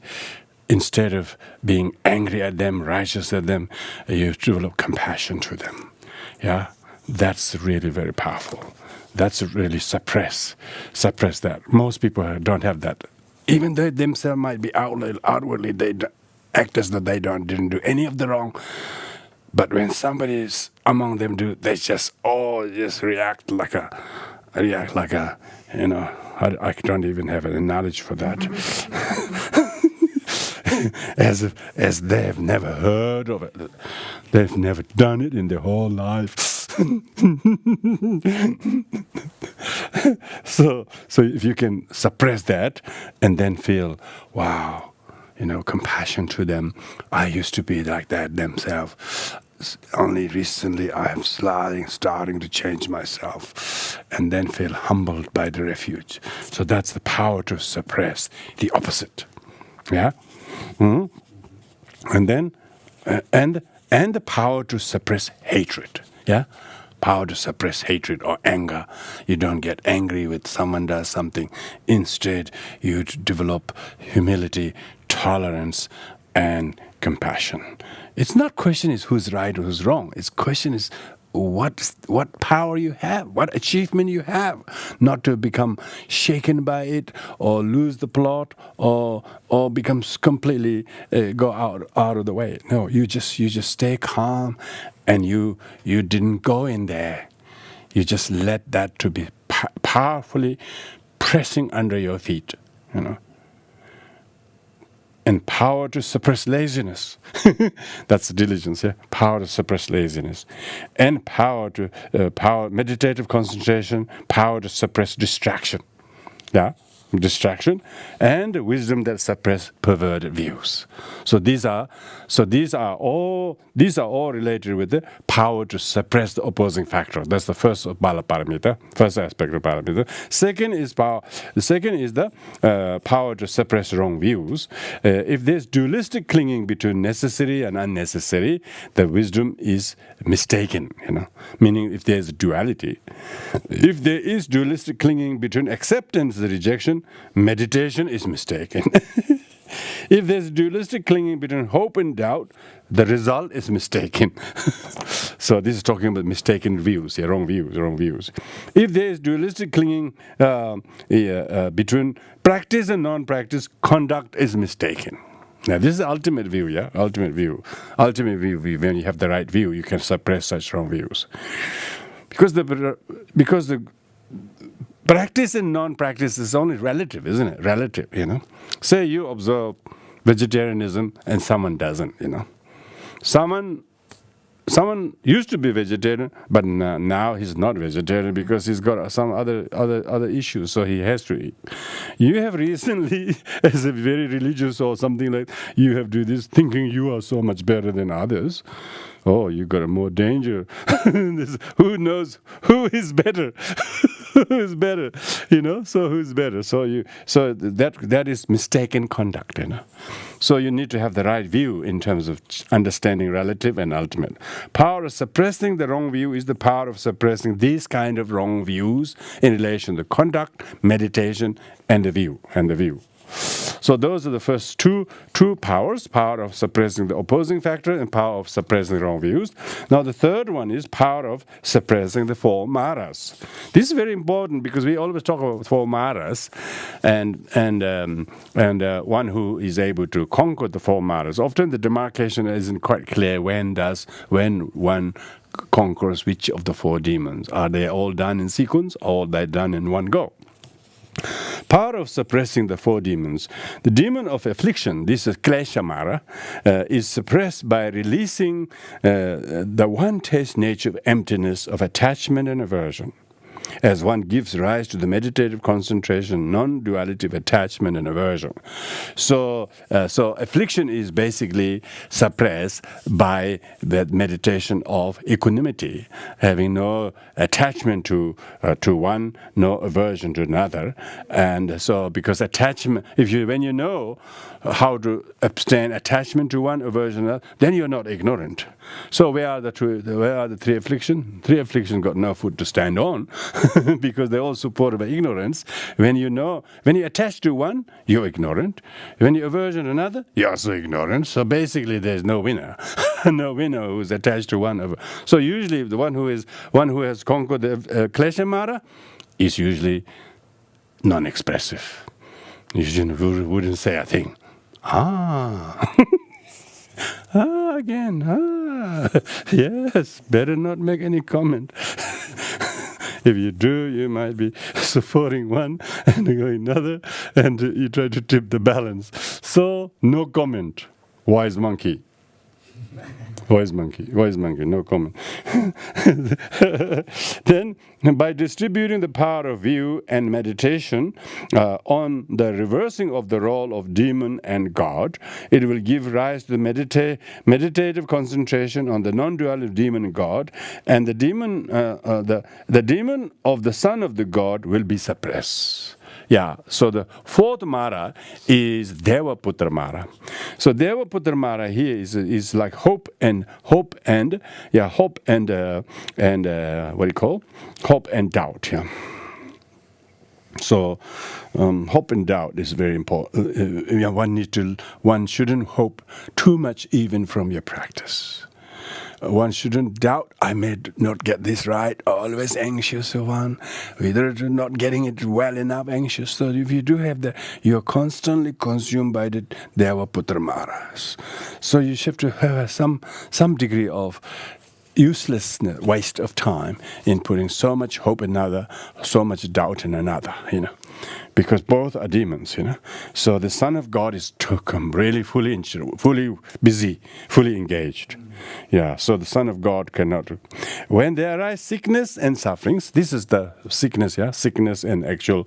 instead of being angry at them, righteous at them, you develop compassion to them. Yeah, that's really very powerful. That's really suppress that. Most people don't have that. Even they themselves might be outwardly they act as though they didn't do any of the wrong. But when somebody is among them they just react like a I don't even have an analogy for that. as they have never heard of it. They've never done it in their whole life. So if you can suppress that and then feel, wow, compassion to them. I used to be like that themselves. only recently I am starting to change myself, and then feel humbled by the refuge. So that's the power to suppress the opposite. Yeah? Mhm. And then, and the power to suppress hatred. Yeah? Power to suppress hatred or anger. You don't get angry when someone does something. Instead, you develop humility, tolerance, and compassion. It's not question is who's right or who's wrong. It's question is what power you have, what achievement you have, not to become shaken by it or lose the plot or become completely go out of the way. No, you just stay calm, and you didn't go in there. You just let that to be powerfully pressing under your feet, And power to suppress laziness. That's the diligence, yeah? Power to suppress laziness. And power to meditative concentration, power to suppress distraction. Yeah? Distraction, and wisdom that suppress perverted views. So these are all related with the power to suppress the opposing factor. That's the first of Bala paramita, first aspect of paramita. Second is power. The second is the power to suppress wrong views. If there's dualistic clinging between necessary and unnecessary, the wisdom is mistaken. Meaning if there's duality, if there is dualistic clinging between acceptance and rejection, meditation is mistaken. If there's dualistic clinging between hope and doubt, the result is mistaken. So this is talking about mistaken views, wrong views. If there is dualistic clinging between practice and non-practice, conduct is mistaken. Now this is the ultimate view, yeah? Ultimate view. When you have the right view, you can suppress such wrong views. Because the practice and non-practice is only relative, isn't it? Relative, Say you observe vegetarianism and someone doesn't, Someone used to be vegetarian, but now he's not vegetarian because he's got some other issues, so he has to eat. You have recently, as a very religious or something like, you have do this thinking you are so much better than others. Oh, you got a more danger. Who knows who is better? Who is better? So who's better? So that is mistaken conduct, So you need to have the right view in terms of understanding relative and ultimate. Power of suppressing the wrong view is the power of suppressing these kind of wrong views in relation to conduct, meditation, and the view. So those are the first two powers, power of suppressing the opposing factor and power of suppressing wrong views. Now the third one is power of suppressing the four maras. This is very important because we always talk about four maras and one who is able to conquer the four maras. Often the demarcation isn't quite clear when one conquers which of the four demons. Are they all done in sequence or are they done in one go? Power of suppressing the four demons. The demon of affliction, this is Klesha Mara, is suppressed by releasing the one-taste nature of emptiness, of attachment and aversion. As one gives rise to the meditative concentration, non-duality of attachment and aversion. So affliction is basically suppressed by that meditation of equanimity, having no attachment to one, no aversion to another. And so, because attachment, when you know how to abstain attachment to one, aversion to another, then you're not ignorant. So where are the three afflictions? Three afflictions got no foot to stand on because they're all supported by ignorance. When you attach to one, you're ignorant. When you aversion to another, you're also ignorant. So basically, there's no winner. No winner who's attached to one. So usually, the one who has conquered the Klesha Mara is usually non-expressive. You wouldn't say a thing. Again. Yes, better not make any comment. If you do, you might be supporting one and going another, and you try to tip the balance. So, no comment. Wise monkey. Voice monkey, no comment. Then, by distributing the power of view and meditation on the reversing of the role of demon and God, it will give rise to the meditative concentration on the non-duality of demon and God, and the demon of the son of the God will be suppressed. Yeah, so the fourth Mara is Devaputra Mara. So Devaputra Mara here is like hope and what do you call? Hope and doubt. Yeah. So hope and doubt is very important. One shouldn't hope too much even from your practice. One shouldn't doubt, I may not get this right, always anxious one, whether not getting it well enough, anxious. So if you do have that, you're constantly consumed by the Devaputra Maras. So you have to have some degree of uselessness, waste of time in putting so much hope in another, so much doubt in another, because both are demons, So the Son of God is really fully busy, fully engaged. Yeah, so the Son of God cannot. When there arise sickness and sufferings, this is the sickness, sickness and actual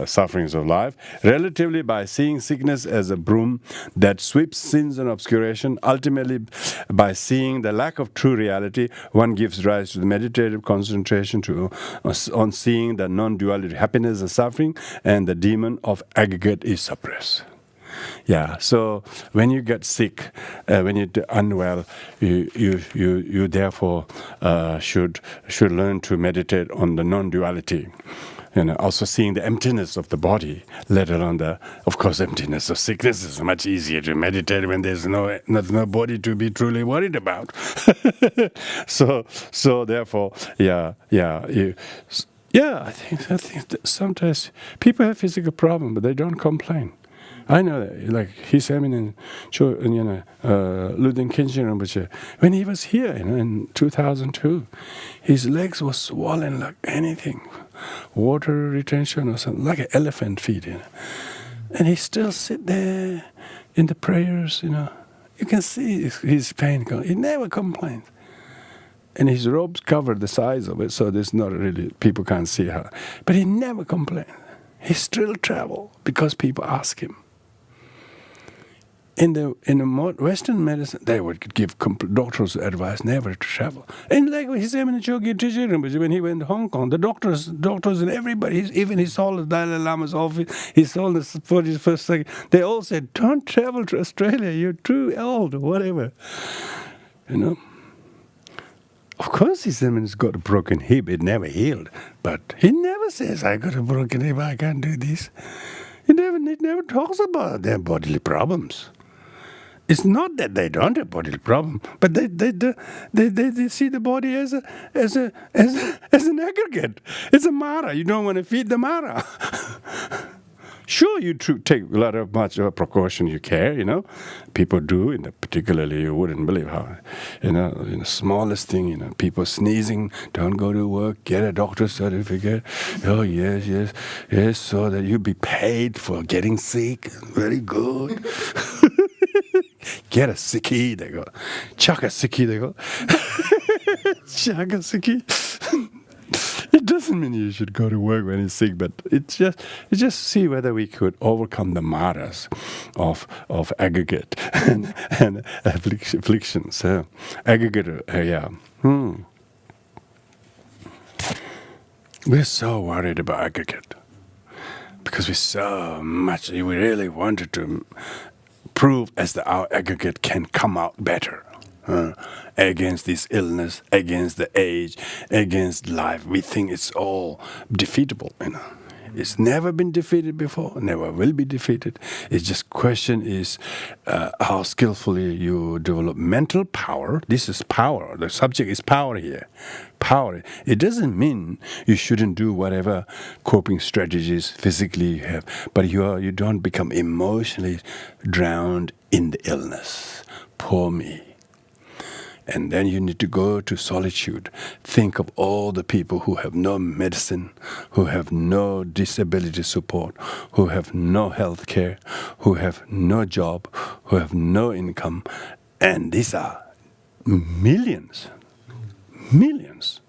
sufferings of life, relatively by seeing sickness as a broom that sweeps sins and obscuration, ultimately by seeing the lack of true reality, one gives rise to the meditative concentration on seeing the non-duality, happiness and suffering, and the demon of aggregate is suppressed. Yeah, so when you get sick, when you're unwell, you therefore should learn to meditate on the non-duality. Also seeing the emptiness of the body, let alone of course, emptiness of sickness is much easier to meditate when there's no body to be truly worried about. So therefore, I think that sometimes people have physical problems, but they don't complain. I know that, like His Eminence Luden Khinchen Rinpoche, when he was here, in 2002, his legs were swollen like anything, water retention or something, like an elephant feet, and he still sit there in the prayers, You can see his pain going. He never complains. And his robes covered the size of it, so there's not really, people can't see how. But he never complained. He still traveled because people ask him. In the Western medicine, they would give doctors advice never to travel. And like His Eminence Chogye Trichen Rinpoche, when he went to Hong Kong, the doctors and everybody, even His Holiness Dalai Lama's office, His Holiness 41st Second, they all said, don't travel to Australia, you're too old, or whatever. Of course, His Eminence got a broken hip, it never healed. But he never says, I got a broken hip, I can't do this. He never talks about their bodily problems. It's not that they don't have bodily problem, but they see the body as an aggregate. It's a Mara. You don't want to feed the Mara. Sure, you take a lot of precaution, you care, People do, particularly you wouldn't believe how, the smallest thing, people sneezing, don't go to work, get a doctor's certificate. Oh, yes, so that you be paid for getting sick. Very good. Get a sickie, they go. Chuck a sickie, they go. Chuck a sickie. It doesn't mean you should go to work when you're sick, but it's just see whether we could overcome the maras of aggregate and afflictions. Aggregate, We're so worried about aggregate because we really wanted to prove as that our aggregate can come out better against this illness, against the age, against life. We think it's all defeatable, It's never been defeated before, never will be defeated. It's just question is how skillfully you develop mental power. This is power. The subject is power here. Power. It doesn't mean you shouldn't do whatever coping strategies physically you have, but you don't become emotionally drowned in the illness. Poor me. And then you need to go to solitude. Think of all the people who have no medicine, who have no disability support, who have no health care, who have no job, who have no income. And these are millions. Millions.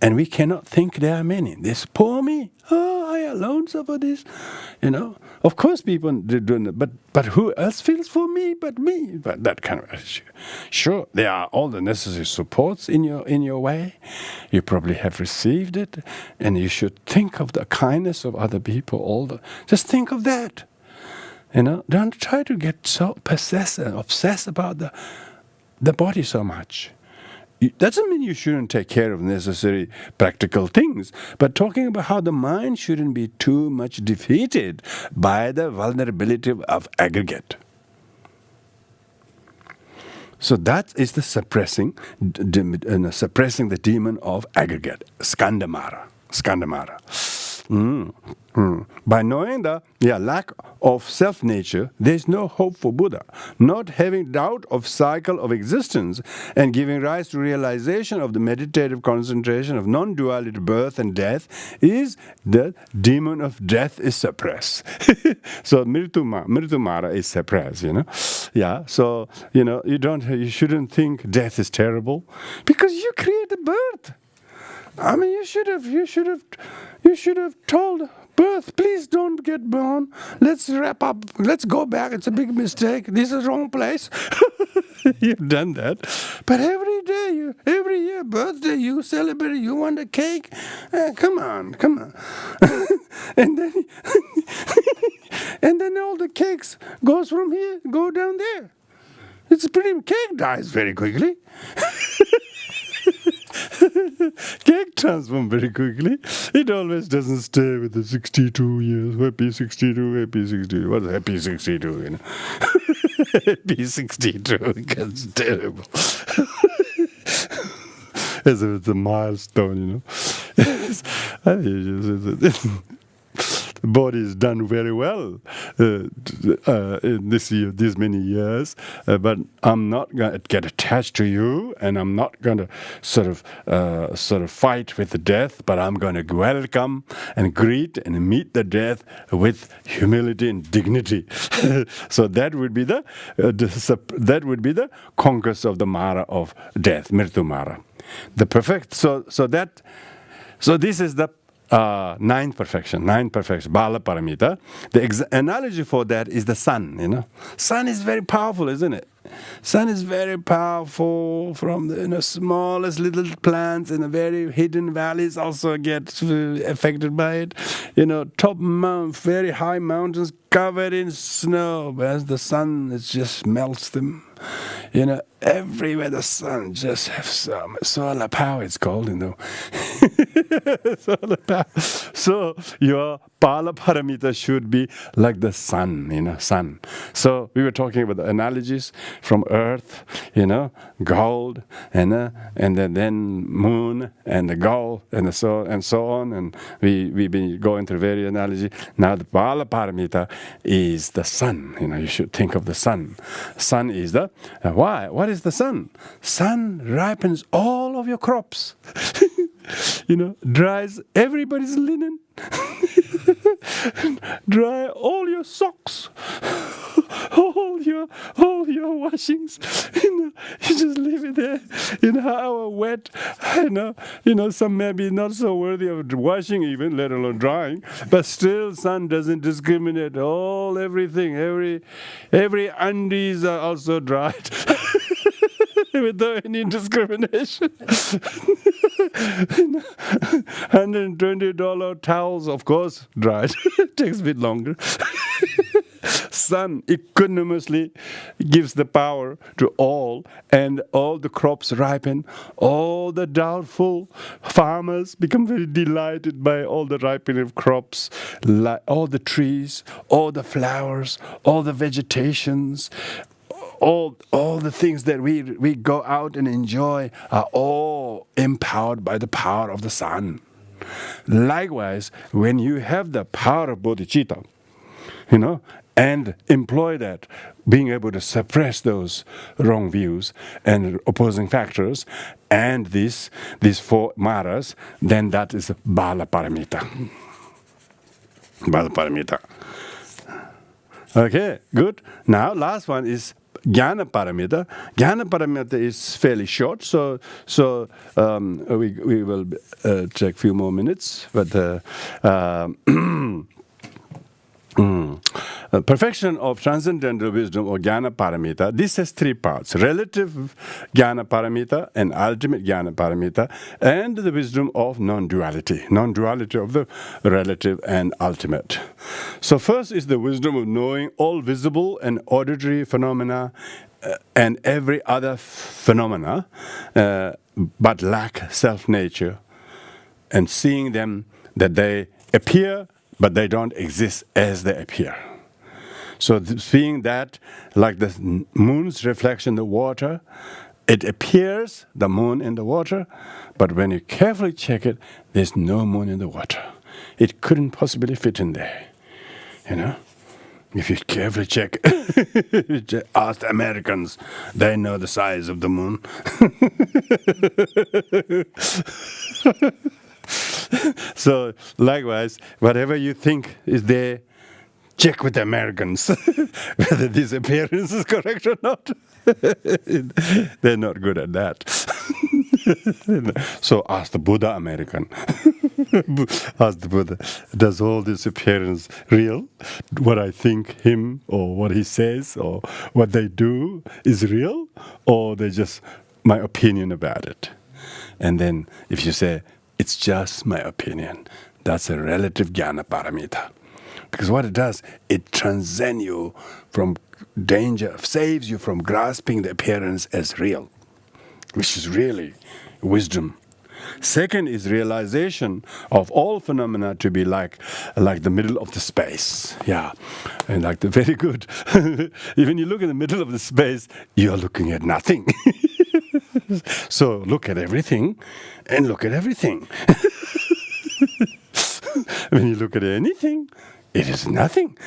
And we cannot think there are many. This poor me. Oh, I alone suffer this. Of course people do it, but who else feels for me but me? But that kind of attitude. Sure, there are all the necessary supports in your way. You probably have received it, and you should think of the kindness of other people. Just think of that. Don't try to get so obsessed about the body so much. It doesn't mean you shouldn't take care of necessary practical things, but talking about how the mind shouldn't be too much defeated by the vulnerability of aggregate. So that is the suppressing the demon of aggregate, skandamara. By knowing the lack of self-nature, there is no hope for Buddha. Not having doubt of cycle of existence and giving rise to realization of the meditative concentration of non-duality, birth and death, is the demon of death is suppressed. So Mritumara is suppressed, So, you shouldn't think death is terrible because you create the birth. I mean, you should have told birth, please don't get born. Let's wrap up. Let's go back. It's a big mistake. This is the wrong place. You've done that. But every year, birthday, you celebrate, you want a cake. Come on. and then all the cakes goes from here, go down there. Cake dies very quickly. Cake transforms very quickly. It always doesn't stay with the 62 years. Happy 62, happy 62. What's happy 62, Happy 62. It's terrible. As if it's a milestone, The body is done very well in these many years, but I'm not going to get attached to you, and I'm not going to sort of fight with the death, but I'm going to welcome and greet and meet the death with humility and dignity. So that would be the conquest of the Mara of death, Mritu Mara. The perfect. So this is the ninth perfection, Bala paramita. The analogy for that is the sun. Sun is very powerful, isn't it? Sun is very powerful. From the smallest little plants in the very hidden valleys also get affected by it. Top very high mountains covered in snow, as the sun just melts them. Everywhere the sun just has some solar power, it's called, solar power. So your Bala paramita should be like the sun, sun. So we were talking about the analogies from earth, gold, and then moon, and the gold, and so on. And we've been going through various analogies. Now the Bala paramita is the sun. You should think of the sun. Sun is the why? What is the sun? Sun ripens all of your crops. Dries everybody's linen. Dry all your socks. all your washings. You just leave it there. How wet. Some maybe not so worthy of washing even, let alone drying. But still, sun doesn't discriminate. Everything, every undies are also dried. Without any discrimination. $120 towels, of course, dried. Takes a bit longer. Sun equanimously gives the power to all, and all the crops ripen. All the doubtful farmers become very delighted by all the ripening of crops, all the trees, all the flowers, all the vegetations. All the things that we go out and enjoy are all empowered by the power of the sun. Likewise, when you have the power of bodhicitta, and employ that, being able to suppress those wrong views and opposing factors, and these four maras, then that is Bala paramita. Bala paramita. Okay, good. Now, last one is Jnana paramita. Jnana paramita is fairly short, so we will take a few more minutes. But perfection of transcendental wisdom or jnana paramita, this has three parts: relative jnana paramita and ultimate jnana paramita, and the wisdom of non-duality of the relative and ultimate. So first is the wisdom of knowing all visible and auditory phenomena and every other phenomena, but lack self-nature, and seeing them that they appear but they don't exist as they appear. So seeing that, like the moon's reflection in the water, it appears, the moon in the water, but when you carefully check it, there's no moon in the water. It couldn't possibly fit in there, you know? If you carefully check, ask the Americans, they know the size of the moon. So, likewise, whatever you think is there, check with the Americans whether this appearance is correct or not. They're not good at that. So ask the Buddha American. Ask the Buddha, does all this appearance real? What I think him or what he says or what they do is real? Or they just my opinion about it? And then if you say, it's just my opinion, that's a relative jnana paramita. Because what it does, it transcends you from danger, saves you from grasping the appearance as real, which is really wisdom. Second is realization of all phenomena to be like the middle of the space. Yeah, and like the very good. Even you look in the middle of the space, you're looking at nothing. So look at everything and look at everything. When you look at anything, it is nothing.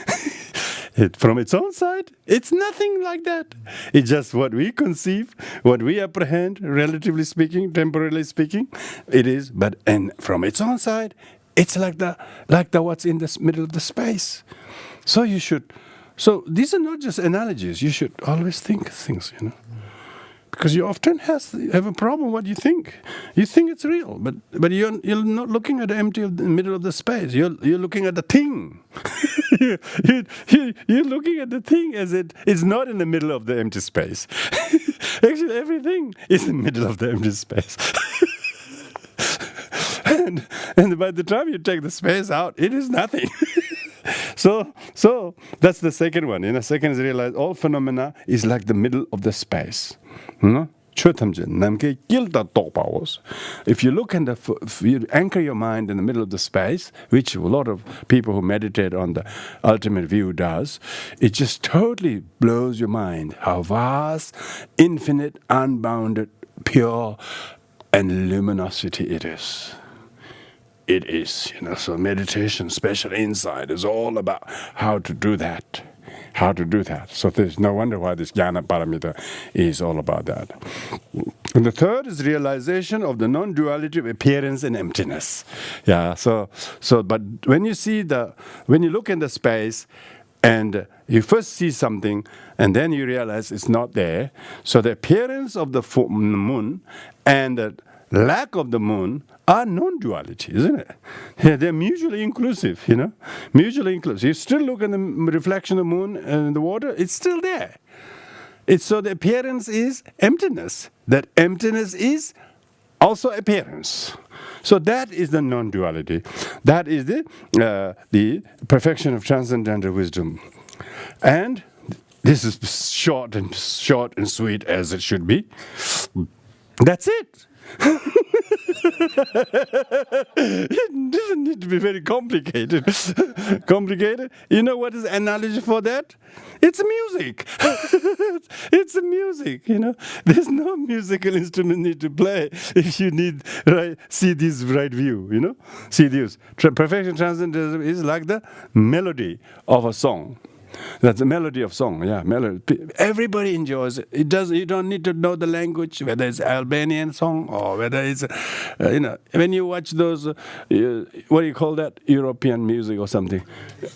From its own side, it's nothing like that. It's just what we conceive, what we apprehend, relatively speaking, temporarily speaking, it is. And from its own side, it's like the what's in the middle of the space. So these are not just analogies. You should always think things, you know. Because you often have a problem what you think. You think it's real, but you're not looking at the empty of the middle of the space. You're looking at the thing. You're looking at the thing as it's not in the middle of the empty space. Actually, everything is in the middle of the empty space. and by the time you take the space out, it is nothing. So that's the second one. You know, second is realize all phenomena is like the middle of the space. If you look if you anchor your mind in the middle of the space, which a lot of people who meditate on the ultimate view does, it just totally blows your mind how vast, infinite, unbounded, pure, and luminosity it is. It is, you know, so meditation, special insight is all about how to do that. How to do that. So there's no wonder why this jnana paramita is all about that. And the third is realization of the non-duality of appearance and emptiness. Yeah, but when you look in the space and you first see something and then you realize it's not there, so the appearance of the moon and the lack of the moon are non-duality, isn't it? Yeah, they're mutually inclusive, you know? Mutually inclusive. You still look at the reflection of the moon and the water, it's still there. So the appearance is emptiness. That emptiness is also appearance. So that is the non-duality. That is the perfection of transcendental wisdom. And this is short and sweet as it should be. That's it. It doesn't need to be very complicated. You know what is the analogy for that? It's music. It's music, you know. There's no musical instrument need to play if you need see this right view, you know. See this. Perfection transcendentalism is like the melody of a song. That's the melody of song, yeah, melody. Everybody enjoys it. You don't need to know the language, whether it's Albanian song or whether it's, when you watch those, what do you call that? European music or something,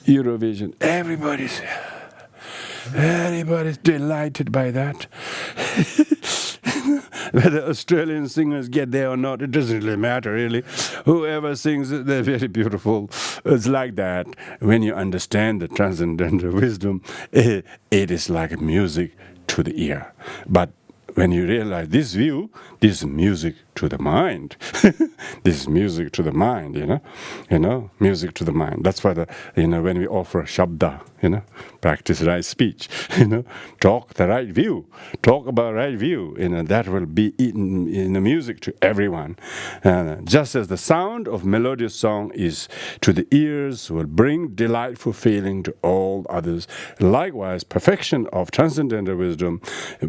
Eurovision. Everybody's, Everybody's delighted by that. Whether Australian singers get there or not, it doesn't really matter, really. Whoever sings it, they're very beautiful. It's like that. When you understand the transcendental wisdom, it is like music to the ear. But when you realize this view, this is music to the mind. This is music to the mind, music to the mind. That's why when we offer shabda, practice right speech, talk the right view, talk about right view, that will be in the music to everyone. Just as the sound of melodious song is to the ears, will bring delightful feeling to all others. Likewise, perfection of transcendental wisdom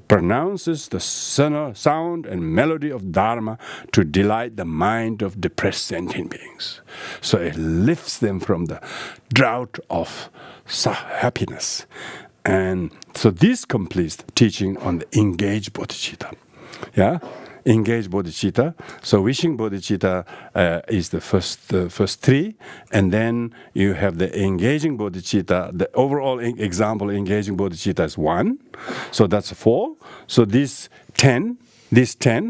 pronounces the sound and melody of Dharma to delight the mind of depressed sentient beings. So it lifts them from the drought of happiness. And so this completes the teaching on the engaged bodhicitta. Yeah? Engaged bodhicitta. So wishing bodhicitta is the first three, and then you have the engaging bodhicitta. The overall example engaging bodhicitta is 1, so that's 4. So this 10,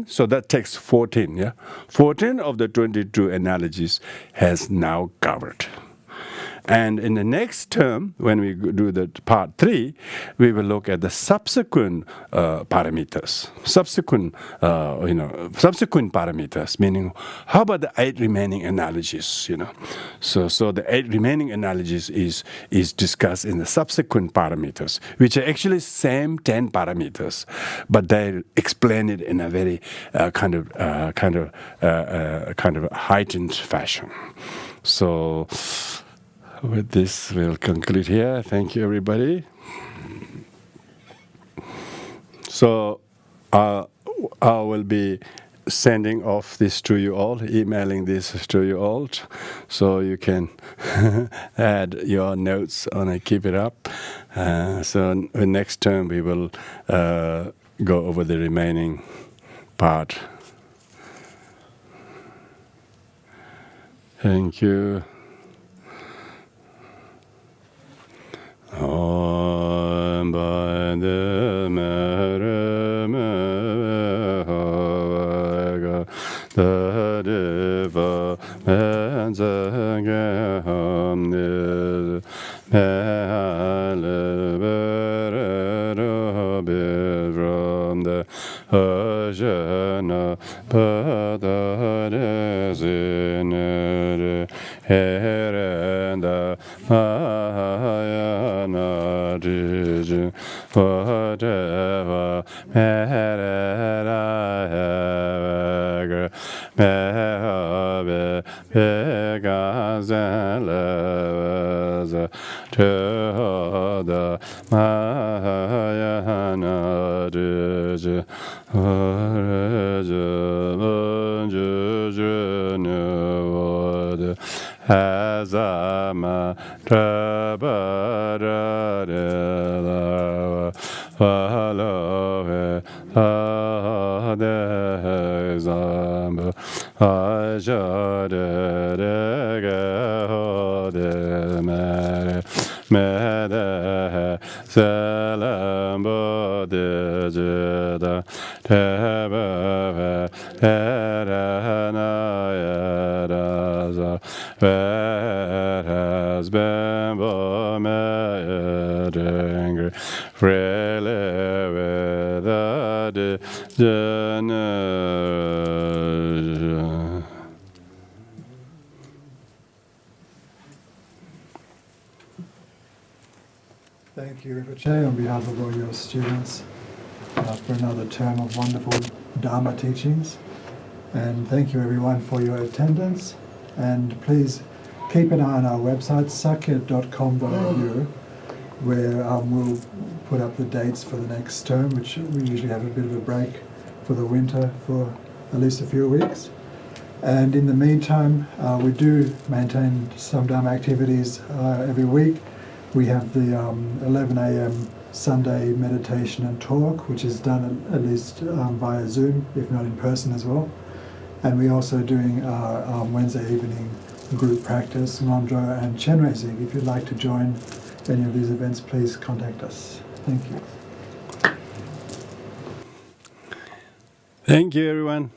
so that takes 14. Yeah, 14 of the 22 analogies has now covered. And in the next term, when we do the part 3, we will look at the subsequent paramitas, subsequent paramitas, meaning how about the 8 remaining analogies, So the 8 remaining analogies is discussed in the subsequent paramitas, which are actually same 10 paramitas, but they explain it in a very kind of heightened fashion. So with this, we'll conclude here. Thank you, everybody. So I will be sending off this to you all, emailing this to you all, so you can add your notes on and keep it up. So next term, we will go over the remaining part. Thank you. Om Bande Mere Mehaga Da Deva Menzage Hamne Mehale Bere Robe from the Ajana Padare Zinere Herenda Mahayana Buddhist, whatever Merera Mehabe Begas and Levas to the Mahayana Buddhist, as a matrabara follow the example I should Mede Selam Bodhijita Tebeve Eranayadaza Where has been Bomeding freely with the generation. Thank you, Rinpoche, on behalf of all your students for another term of wonderful Dharma teachings. And thank you, everyone, for your attendance. And please keep an eye on our website, sakya.com.au, where we'll put up the dates for the next term, which we usually have a bit of a break for the winter for at least a few weeks. And in the meantime, we do maintain some Dharma activities every week. We have the 11 a.m. Sunday meditation and talk, which is done at least via Zoom, if not in person as well. And we're also doing our Wednesday evening group practice, Ngondro and Chenrezig. If you'd like to join any of these events, please contact us. Thank you. Thank you, everyone.